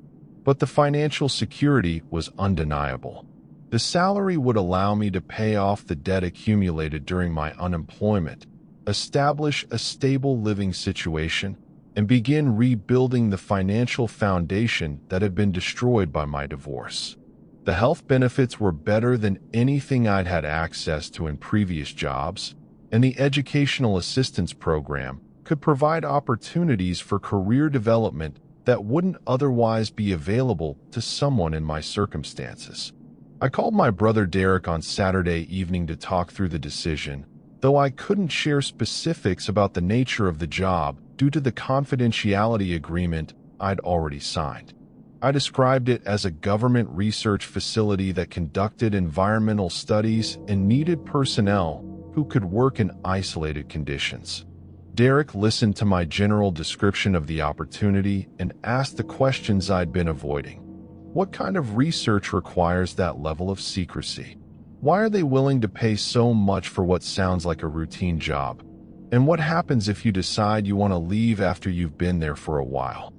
A: But the financial security was undeniable. The salary would allow me to pay off the debt accumulated during my unemployment, establish a stable living situation, and begin rebuilding the financial foundation that had been destroyed by my divorce. The health benefits were better than anything I'd had access to in previous jobs, and the educational assistance program could provide opportunities for career development that wouldn't otherwise be available to someone in my circumstances. I called my brother Derek on Saturday evening to talk through the decision, though I couldn't share specifics about the nature of the job due to the confidentiality agreement I'd already signed. I described it as a government research facility that conducted environmental studies and needed personnel who could work in isolated conditions. Derek listened to my general description of the opportunity and asked the questions I'd been avoiding. What kind of research requires that level of secrecy? Why are they willing to pay so much for what sounds like a routine job? And what happens if you decide you want to leave after you've been there for a while?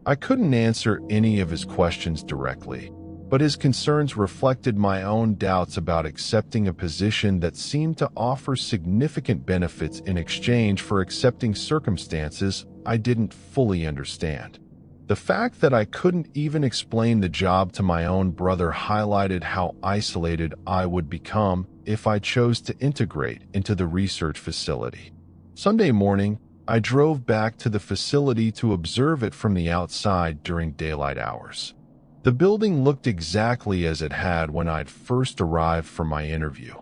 A: I couldn't answer any of his questions directly, but his concerns reflected my own doubts about accepting a position that seemed to offer significant benefits in exchange for accepting circumstances I didn't fully understand. The fact that I couldn't even explain the job to my own brother highlighted how isolated I would become if I chose to integrate into the research facility. Sunday morning, I drove back to the facility to observe it from the outside during daylight hours. The building looked exactly as it had when I'd first arrived for my interview,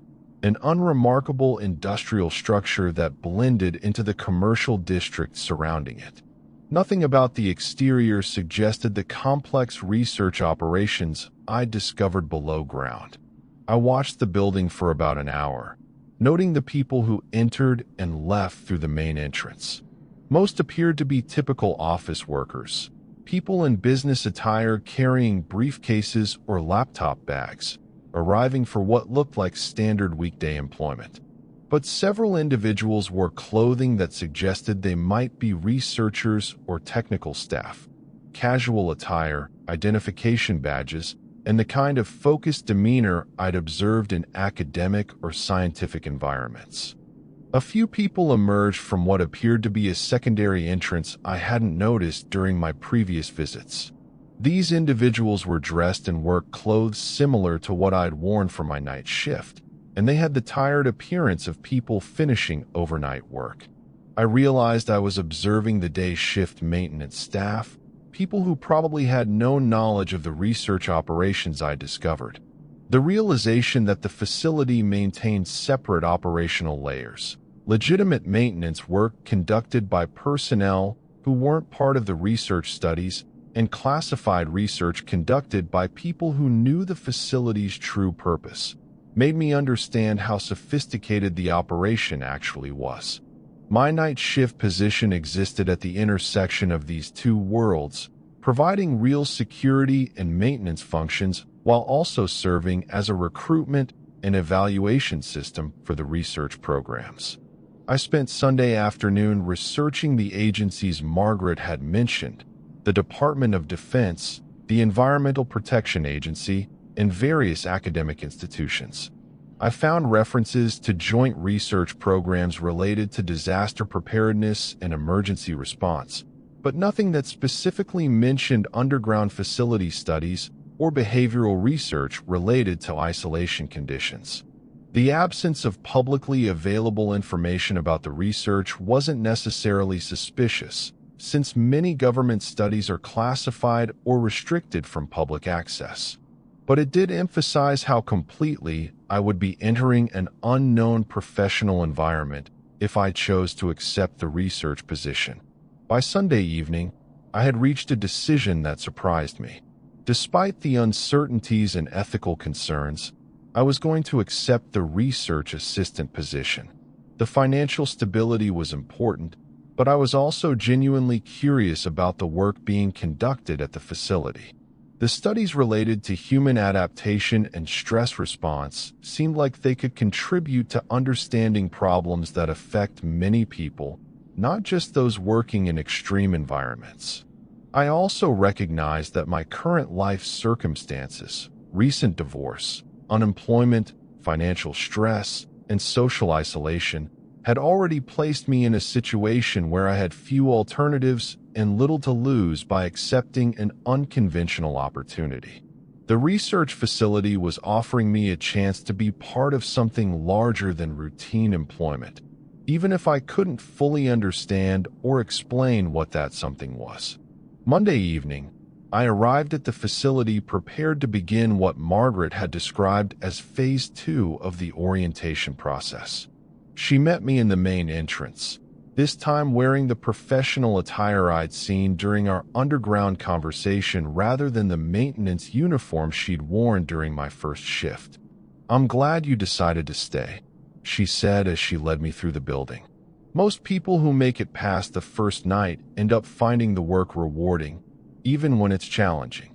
A: an unremarkable industrial structure that blended into the commercial district surrounding it. Nothing about the exterior suggested the complex research operations I'd discovered below ground. I watched the building for about an hour, noting the people who entered and left through the main entrance. Most appeared to be typical office workers, people in business attire carrying briefcases or laptop bags, arriving for what looked like standard weekday employment. But several individuals wore clothing that suggested they might be researchers or technical staff, casual attire, identification badges, and the kind of focused demeanor I'd observed in academic or scientific environments. A few people emerged from what appeared to be a secondary entrance I hadn't noticed during my previous visits. These individuals were dressed in work clothes similar to what I'd worn for my night shift, and they had the tired appearance of people finishing overnight work. I realized I was observing the day shift maintenance staff, people who probably had no knowledge of the research operations I discovered. The realization that the facility maintained separate operational layers, legitimate maintenance work conducted by personnel who weren't part of the research studies, and classified research conducted by people who knew the facility's true purpose, made me understand how sophisticated the operation actually was. My night shift position existed at the intersection of these two worlds, providing real security and maintenance functions while also serving as a recruitment and evaluation system for the research programs. I spent Sunday afternoon researching the agencies Margaret had mentioned, the Department of Defense, the Environmental Protection Agency, and various academic institutions. I found references to joint research programs related to disaster preparedness and emergency response, but nothing that specifically mentioned underground facility studies or behavioral research related to isolation conditions. The absence of publicly available information about the research wasn't necessarily suspicious, since many government studies are classified or restricted from public access. But it did emphasize how completely I would be entering an unknown professional environment if I chose to accept the research position. By Sunday evening, I had reached a decision that surprised me. Despite the uncertainties and ethical concerns, I was going to accept the research assistant position. The financial stability was important, but I was also genuinely curious about the work being conducted at the facility. The studies related to human adaptation and stress response seemed like they could contribute to understanding problems that affect many people, not just those working in extreme environments. I also recognized that my current life circumstances, recent divorce, unemployment, financial stress, and social isolation had already placed me in a situation where I had few alternatives and little to lose by accepting an unconventional opportunity. The research facility was offering me a chance to be part of something larger than routine employment, even if I couldn't fully understand or explain what that something was. Monday evening, I arrived at the facility prepared to begin what Margaret had described as Phase 2 of the orientation process. She met me in the main entrance, this time wearing the professional attire I'd seen during our underground conversation rather than the maintenance uniform she'd worn during my first shift. "I'm glad you decided to stay," she said as she led me through the building. "Most people who make it past the first night end up finding the work rewarding, even when it's challenging.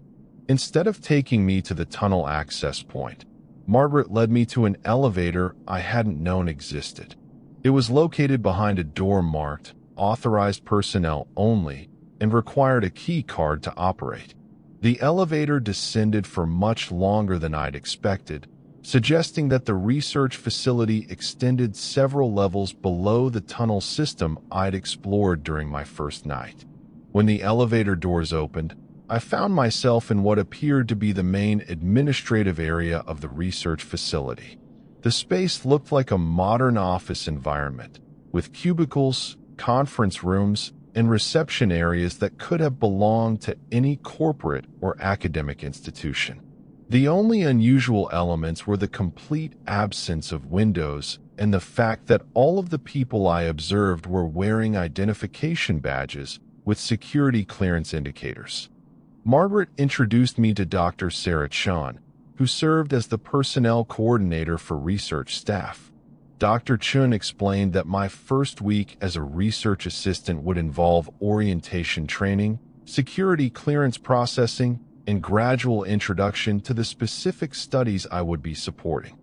A: Instead of taking me to the tunnel access point, Margaret led me to an elevator I hadn't known existed. It was located behind a door marked "Authorized Personnel Only" and required a key card to operate. The elevator descended for much longer than I'd expected, suggesting that the research facility extended several levels below the tunnel system I'd explored during my first night. When the elevator doors opened, I found myself in what appeared to be the main administrative area of the research facility. The space looked like a modern office environment, with cubicles, conference rooms, and reception areas that could have belonged to any corporate or academic institution. The only unusual elements were the complete absence of windows and the fact that all of the people I observed were wearing identification badges with security clearance indicators. Margaret introduced me to Dr. Chen, who served as the personnel coordinator for research staff. Dr. Chen explained that my first week as a research assistant would involve orientation training, security clearance processing, and gradual introduction to the specific studies I would be supporting.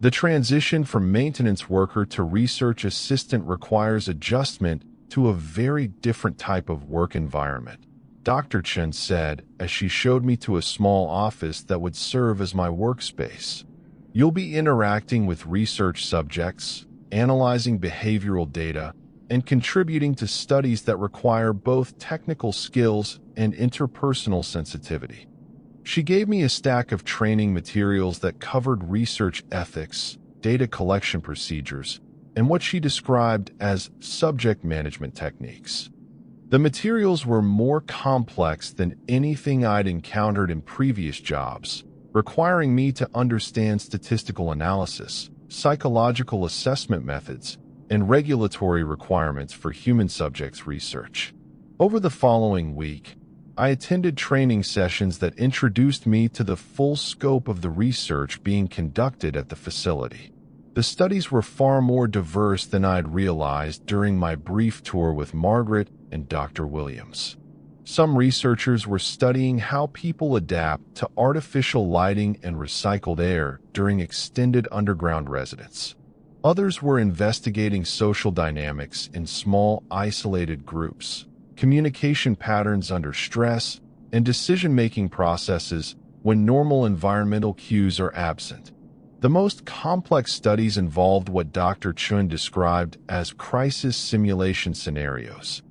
A: The transition from maintenance worker to research assistant requires adjustment to a very different type of work environment, Dr. Chen said as she showed me to a small office that would serve as my workspace. You'll be interacting with research subjects, analyzing behavioral data, and contributing to studies that require both technical skills and interpersonal sensitivity. She gave me a stack of training materials that covered research ethics, data collection procedures, and what she described as subject management techniques. The materials were more complex than anything I'd encountered in previous jobs, requiring me to understand statistical analysis, psychological assessment methods, and regulatory requirements for human subjects research. Over the following week, I attended training sessions that introduced me to the full scope of the research being conducted at the facility. The studies were far more diverse than I'd realized during my brief tour with Margaret and Dr. Williams. Some researchers were studying how people adapt to artificial lighting and recycled air during extended underground residence. Others were investigating social dynamics in small, isolated groups, communication patterns under stress, and decision-making processes when normal environmental cues are absent. The most complex studies involved what Dr. Chen described as crisis simulation scenarios.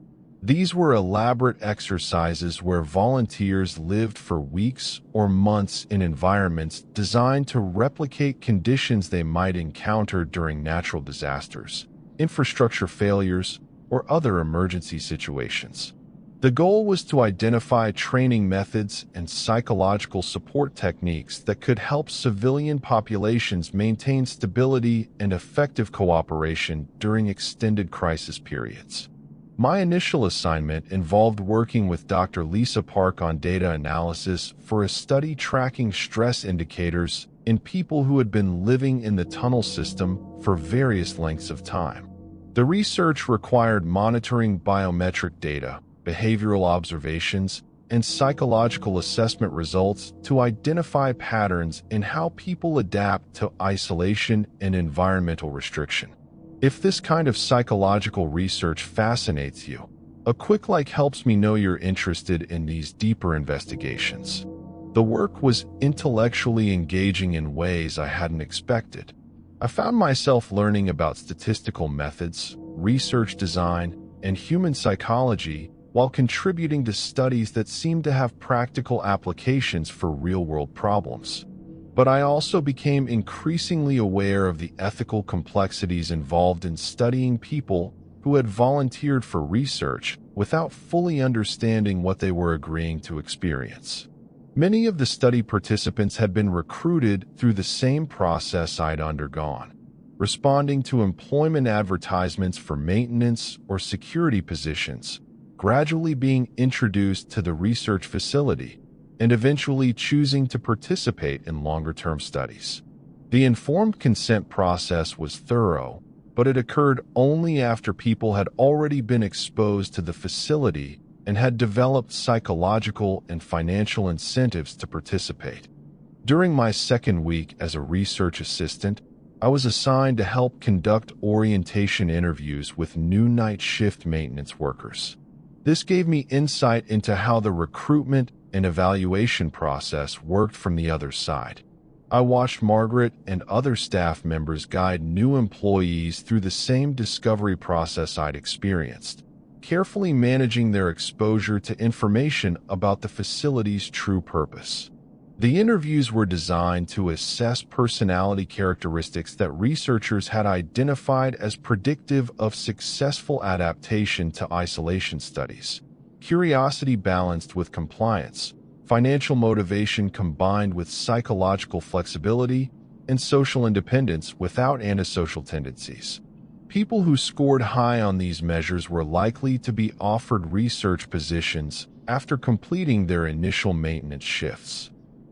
A: These were elaborate exercises where volunteers lived for weeks or months in environments designed to replicate conditions they might encounter during natural disasters, infrastructure failures, or other emergency situations. The goal was to identify training methods and psychological support techniques that could help civilian populations maintain stability and effective cooperation during extended crisis periods. My initial assignment involved working with Dr. Lisa Park on data analysis for a study tracking stress indicators in people who had been living in the tunnel system for various lengths of time. The research required monitoring biometric data, behavioral observations, and psychological assessment results to identify patterns in how people adapt to isolation and environmental restriction. If this kind of psychological research fascinates you, a quick like helps me know you're interested in these deeper investigations. The work was intellectually engaging in ways I hadn't expected. I found myself learning about statistical methods, research design, and human psychology while contributing to studies that seemed to have practical applications for real-world problems. But I also became increasingly aware of the ethical complexities involved in studying people who had volunteered for research without fully understanding what they were agreeing to experience. Many of the study participants had been recruited through the same process I'd undergone, responding to employment advertisements for maintenance or security positions, gradually being introduced to the research facility, and eventually choosing to participate in longer-term studies. The informed consent process was thorough, but it occurred only after people had already been exposed to the facility and had developed psychological and financial incentives to participate. During my second week as a research assistant, I was assigned to help conduct orientation interviews with new night shift maintenance workers. This gave me insight into how the recruitment and evaluation process worked from the other side. I watched Margaret and other staff members guide new employees through the same discovery process I'd experienced, carefully managing their exposure to information about the facility's true purpose. The interviews were designed to assess personality characteristics that researchers had identified as predictive of successful adaptation to isolation studies. Curiosity balanced with compliance, financial motivation combined with psychological flexibility, and social independence without antisocial tendencies. People who scored high on these measures were likely to be offered research positions after completing their initial maintenance shifts.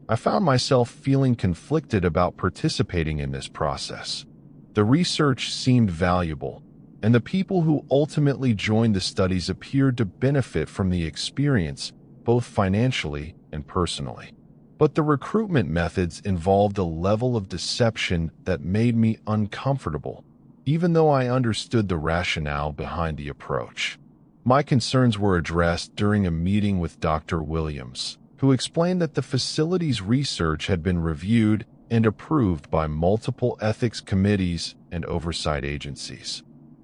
A: I found myself feeling conflicted about participating in this process. The research seemed valuable, and the people who ultimately joined the studies appeared to benefit from the experience, both financially and personally. But the recruitment methods involved a level of deception that made me uncomfortable, even though I understood the rationale behind the approach. My concerns were addressed during a meeting with Dr. Williams, who explained that the facility's research had been reviewed and approved by multiple ethics committees and oversight agencies.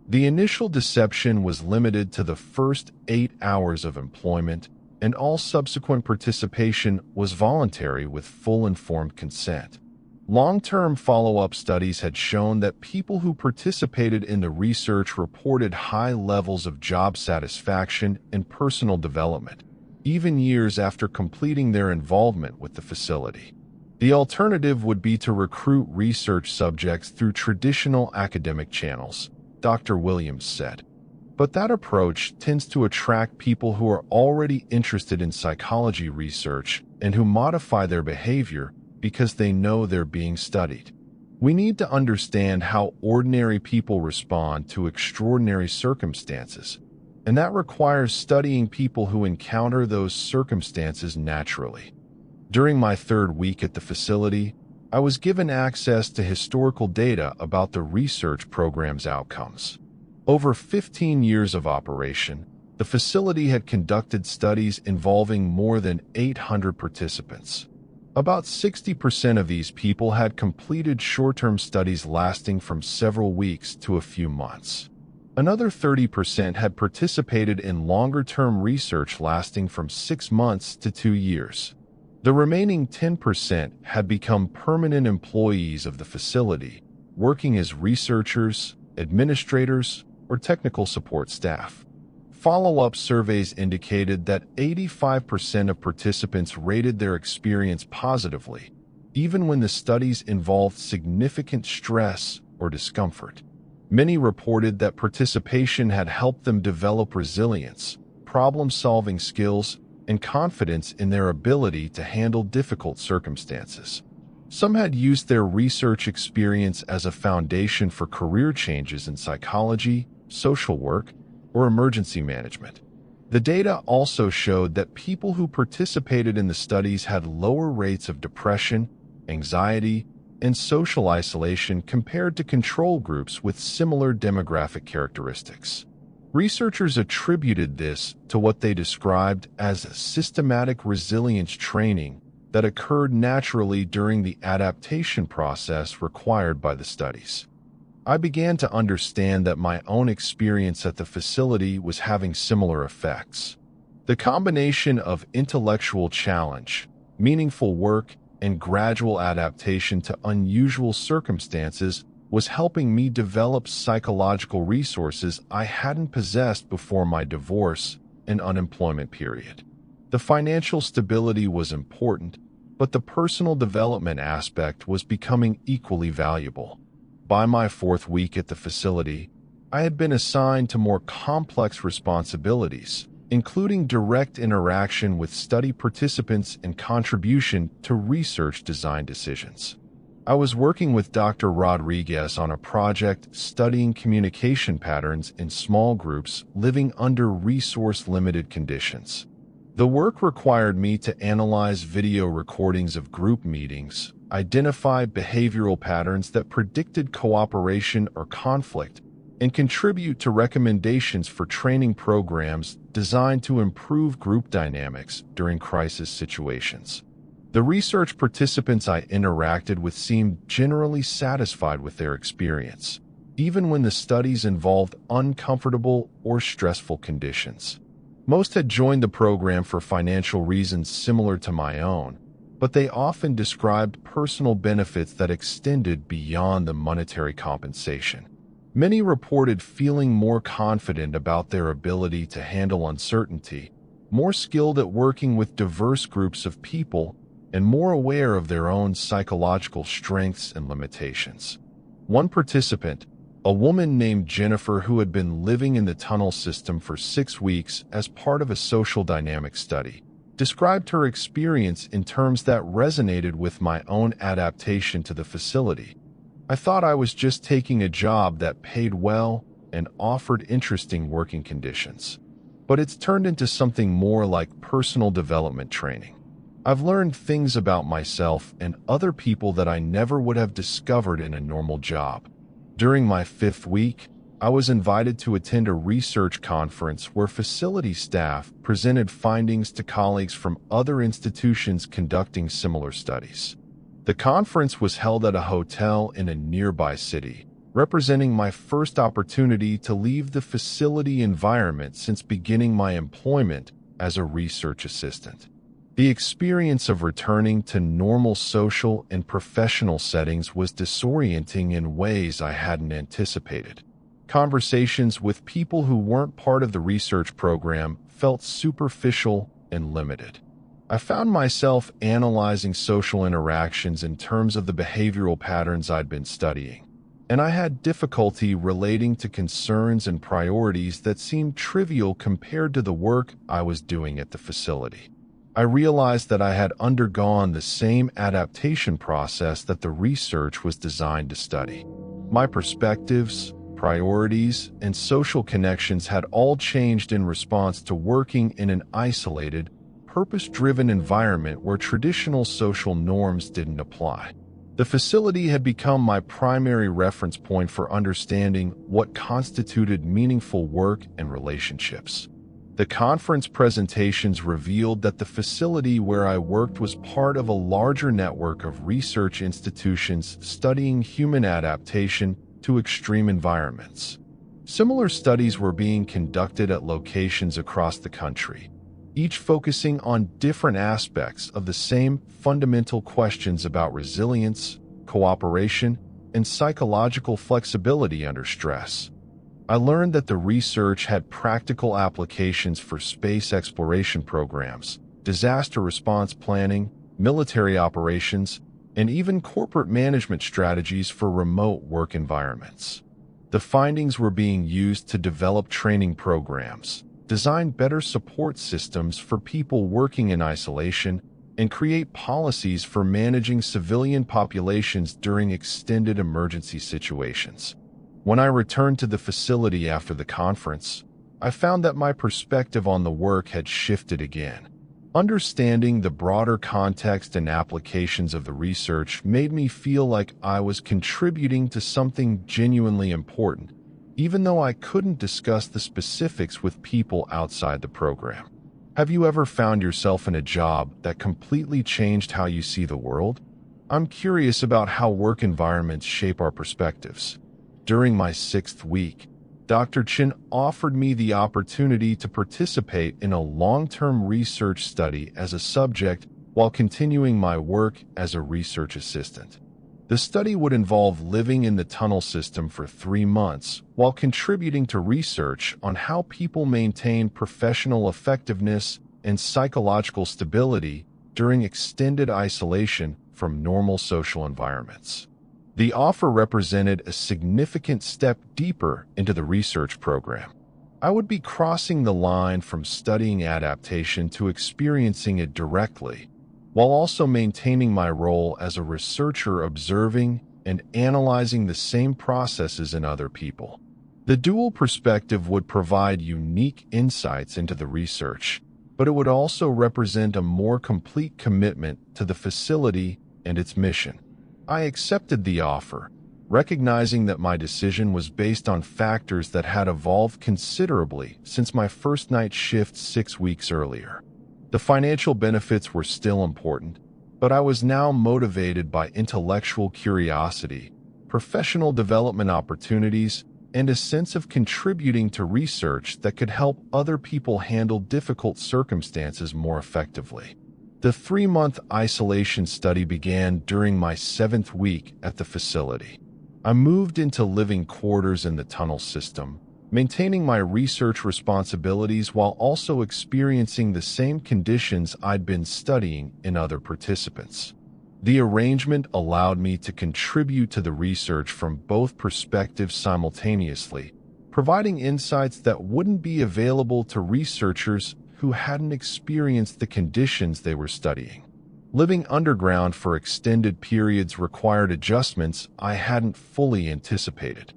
A: The initial deception was limited to the first 8 hours of employment, and all subsequent participation was voluntary with full informed consent. Long-term follow-up studies had shown that people who participated in the research reported high levels of job satisfaction and personal development, even years after completing their involvement with the facility. The alternative would be to recruit research subjects through traditional academic channels, Dr. Williams said. But that approach tends to attract people who are already interested in psychology research and who modify their behavior because they know they're being studied. We need to understand how ordinary people respond to extraordinary circumstances, and that requires studying people who encounter those circumstances naturally. During my third week at the facility, I was given access to historical data about the research program's outcomes. Over 15 years of operation, the facility had conducted studies involving more than 800 participants. About 60% of these people had completed short-term studies lasting from several weeks to a few months. Another 30% had participated in longer-term research lasting from 6 months to 2 years. The remaining 10% had become permanent employees of the facility, working as researchers, administrators, or technical support staff. Follow-up surveys indicated that 85% of participants rated their experience positively, even when the studies involved significant stress or discomfort. Many reported that participation had helped them develop resilience, problem-solving skills, and confidence in their ability to handle difficult circumstances. Some had used their research experience as a foundation for career changes in psychology, social work, or emergency management. The data also showed that people who participated in the studies had lower rates of depression, anxiety, and social isolation compared to control groups with similar demographic characteristics. Researchers attributed this to what they described as systematic resilience training that occurred naturally during the adaptation process required by the studies. I began to understand that my own experience at the facility was having similar effects. The combination of intellectual challenge, meaningful work, and gradual adaptation to unusual circumstances was helping me develop psychological resources I hadn't possessed before my divorce and unemployment period. The financial stability was important, but the personal development aspect was becoming equally valuable. By my fourth week at the facility, I had been assigned to more complex responsibilities, including direct interaction with study participants and contribution to research design decisions. I was working with Dr. Rodriguez on a project studying communication patterns in small groups living under resource-limited conditions. The work required me to analyze video recordings of group meetings, identify behavioral patterns that predicted cooperation or conflict, and contribute to recommendations for training programs designed to improve group dynamics during crisis situations. The research participants I interacted with seemed generally satisfied with their experience, even when the studies involved uncomfortable or stressful conditions. Most had joined the program for financial reasons similar to my own, but they often described personal benefits that extended beyond the monetary compensation. Many reported feeling more confident about their ability to handle uncertainty, more skilled at working with diverse groups of people, and more aware of their own psychological strengths and limitations. One participant, a woman named Jennifer who had been living in the tunnel system for 6 weeks as part of a social dynamic study, described her experience in terms that resonated with my own adaptation to the facility. I thought I was just taking a job that paid well and offered interesting working conditions, but it's turned into something more like personal development training. I've learned things about myself and other people that I never would have discovered in a normal job. During my 5th week, I was invited to attend a research conference where facility staff presented findings to colleagues from other institutions conducting similar studies. The conference was held at a hotel in a nearby city, representing my first opportunity to leave the facility environment since beginning my employment as a research assistant. The experience of returning to normal social and professional settings was disorienting in ways I hadn't anticipated. Conversations with people who weren't part of the research program felt superficial and limited. I found myself analyzing social interactions in terms of the behavioral patterns I'd been studying, and I had difficulty relating to concerns and priorities that seemed trivial compared to the work I was doing at the facility. I realized that I had undergone the same adaptation process that the research was designed to study. My perspectives, priorities, and social connections had all changed in response to working in an isolated, purpose-driven environment where traditional social norms didn't apply. The facility had become my primary reference point for understanding what constituted meaningful work and relationships. The conference presentations revealed that the facility where I worked was part of a larger network of research institutions studying human adaptation to extreme environments. Similar studies were being conducted at locations across the country, each focusing on different aspects of the same fundamental questions about resilience, cooperation, and psychological flexibility under stress. I learned that the research had practical applications for space exploration programs, disaster response planning, military operations, and even corporate management strategies for remote work environments. The findings were being used to develop training programs, design better support systems for people working in isolation, and create policies for managing civilian populations during extended emergency situations. When I returned to the facility after the conference, I found that my perspective on the work had shifted again. Understanding the broader context and applications of the research made me feel like I was contributing to something genuinely important, even though I couldn't discuss the specifics with people outside the program. Have you ever found yourself in a job that completely changed how you see the world? I'm curious about how work environments shape our perspectives. During my 6th week, Dr. Chen offered me the opportunity to participate in a long-term research study as a subject while continuing my work as a research assistant. The study would involve living in the tunnel system for 3 months while contributing to research on how people maintain professional effectiveness and psychological stability during extended isolation from normal social environments. The offer represented a significant step deeper into the research program. I would be crossing the line from studying adaptation to experiencing it directly, while also maintaining my role as a researcher observing and analyzing the same processes in other people. The dual perspective would provide unique insights into the research, but it would also represent a more complete commitment to the facility and its mission. I accepted the offer, recognizing that my decision was based on factors that had evolved considerably since my first night shift 6 weeks earlier. The financial benefits were still important, but I was now motivated by intellectual curiosity, professional development opportunities, and a sense of contributing to research that could help other people handle difficult circumstances more effectively. The 3-month isolation study began during my 7th week at the facility. I moved into living quarters in the tunnel system, maintaining my research responsibilities while also experiencing the same conditions I'd been studying in other participants. The arrangement allowed me to contribute to the research from both perspectives simultaneously, providing insights that wouldn't be available to researchers who hadn't experienced the conditions they were studying. Living underground for extended periods required adjustments I hadn't fully anticipated.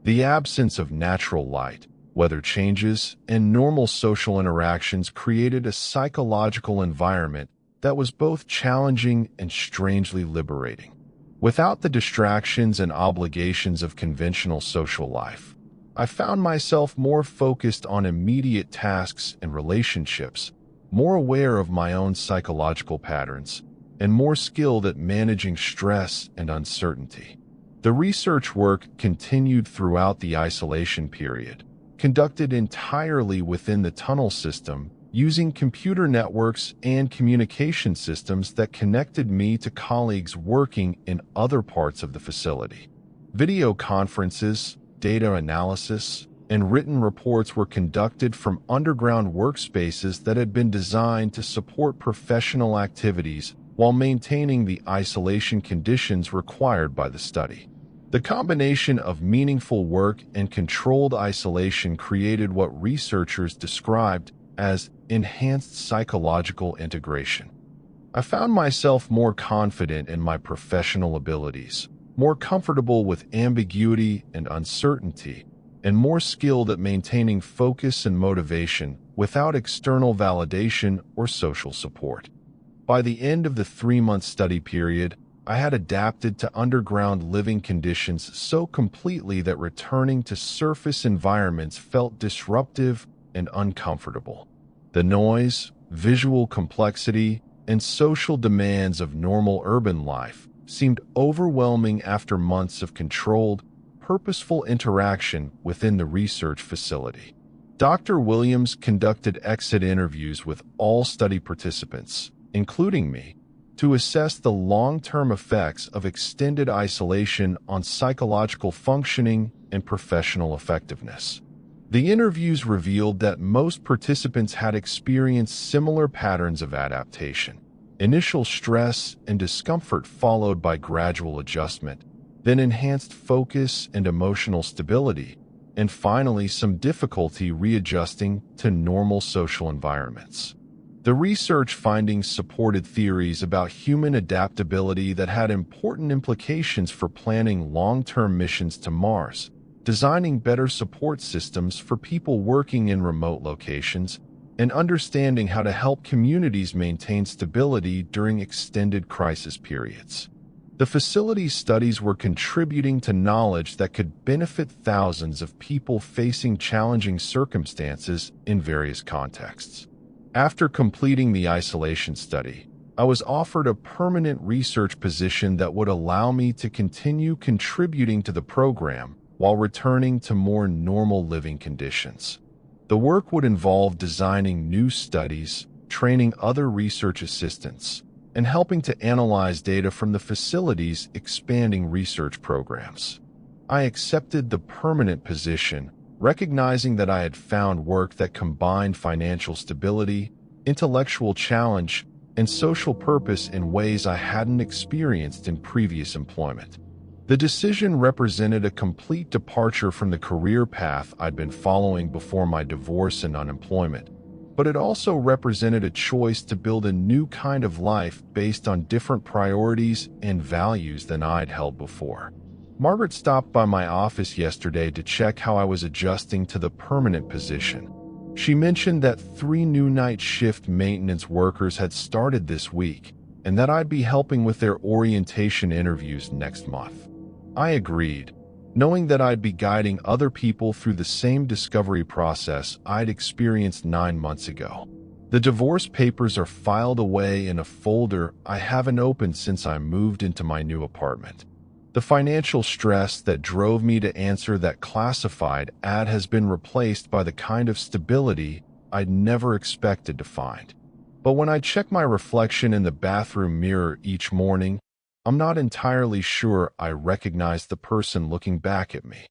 A: The absence of natural light, weather changes, and normal social interactions created a psychological environment that was both challenging and strangely liberating. Without the distractions and obligations of conventional social life, I found myself more focused on immediate tasks and relationships, more aware of my own psychological patterns, and more skilled at managing stress and uncertainty. The research work continued throughout the isolation period, conducted entirely within the tunnel system, using computer networks and communication systems that connected me to colleagues working in other parts of the facility. Video conferences, data analysis, and written reports were conducted from underground workspaces that had been designed to support professional activities while maintaining the isolation conditions required by the study. The combination of meaningful work and controlled isolation created what researchers described as enhanced psychological integration. I found myself more confident in my professional abilities, more comfortable with ambiguity and uncertainty, and more skilled at maintaining focus and motivation without external validation or social support. By the end of the 3-month study period, I had adapted to underground living conditions so completely that returning to surface environments felt disruptive and uncomfortable. The noise, visual complexity, and social demands of normal urban life seemed overwhelming after months of controlled, purposeful interaction within the research facility. Dr. Williams conducted exit interviews with all study participants, including me, to assess the long-term effects of extended isolation on psychological functioning and professional effectiveness. The interviews revealed that most participants had experienced similar patterns of adaptation: initial stress and discomfort followed by gradual adjustment, then enhanced focus and emotional stability, and finally some difficulty readjusting to normal social environments. The research findings supported theories about human adaptability that had important implications for planning long-term missions to Mars, designing better support systems for people working in remote locations, and understanding how to help communities maintain stability during extended crisis periods. The facility's studies were contributing to knowledge that could benefit thousands of people facing challenging circumstances in various contexts. After completing the isolation study, I was offered a permanent research position that would allow me to continue contributing to the program while returning to more normal living conditions. The work would involve designing new studies, training other research assistants, and helping to analyze data from the facility's expanding research programs. I accepted the permanent position, recognizing that I had found work that combined financial stability, intellectual challenge, and social purpose in ways I hadn't experienced in previous employment. The decision represented a complete departure from the career path I'd been following before my divorce and unemployment, but it also represented a choice to build a new kind of life based on different priorities and values than I'd held before. Margaret stopped by my office yesterday to check how I was adjusting to the permanent position. She mentioned that 3 new night shift maintenance workers had started this week, and that I'd be helping with their orientation interviews next month. I agreed, knowing that I'd be guiding other people through the same discovery process I'd experienced 9 months ago. The divorce papers are filed away in a folder I haven't opened since I moved into my new apartment. The financial stress that drove me to answer that classified ad has been replaced by the kind of stability I'd never expected to find. But when I check my reflection in the bathroom mirror each morning, I'm not entirely sure I recognize the person looking back at me.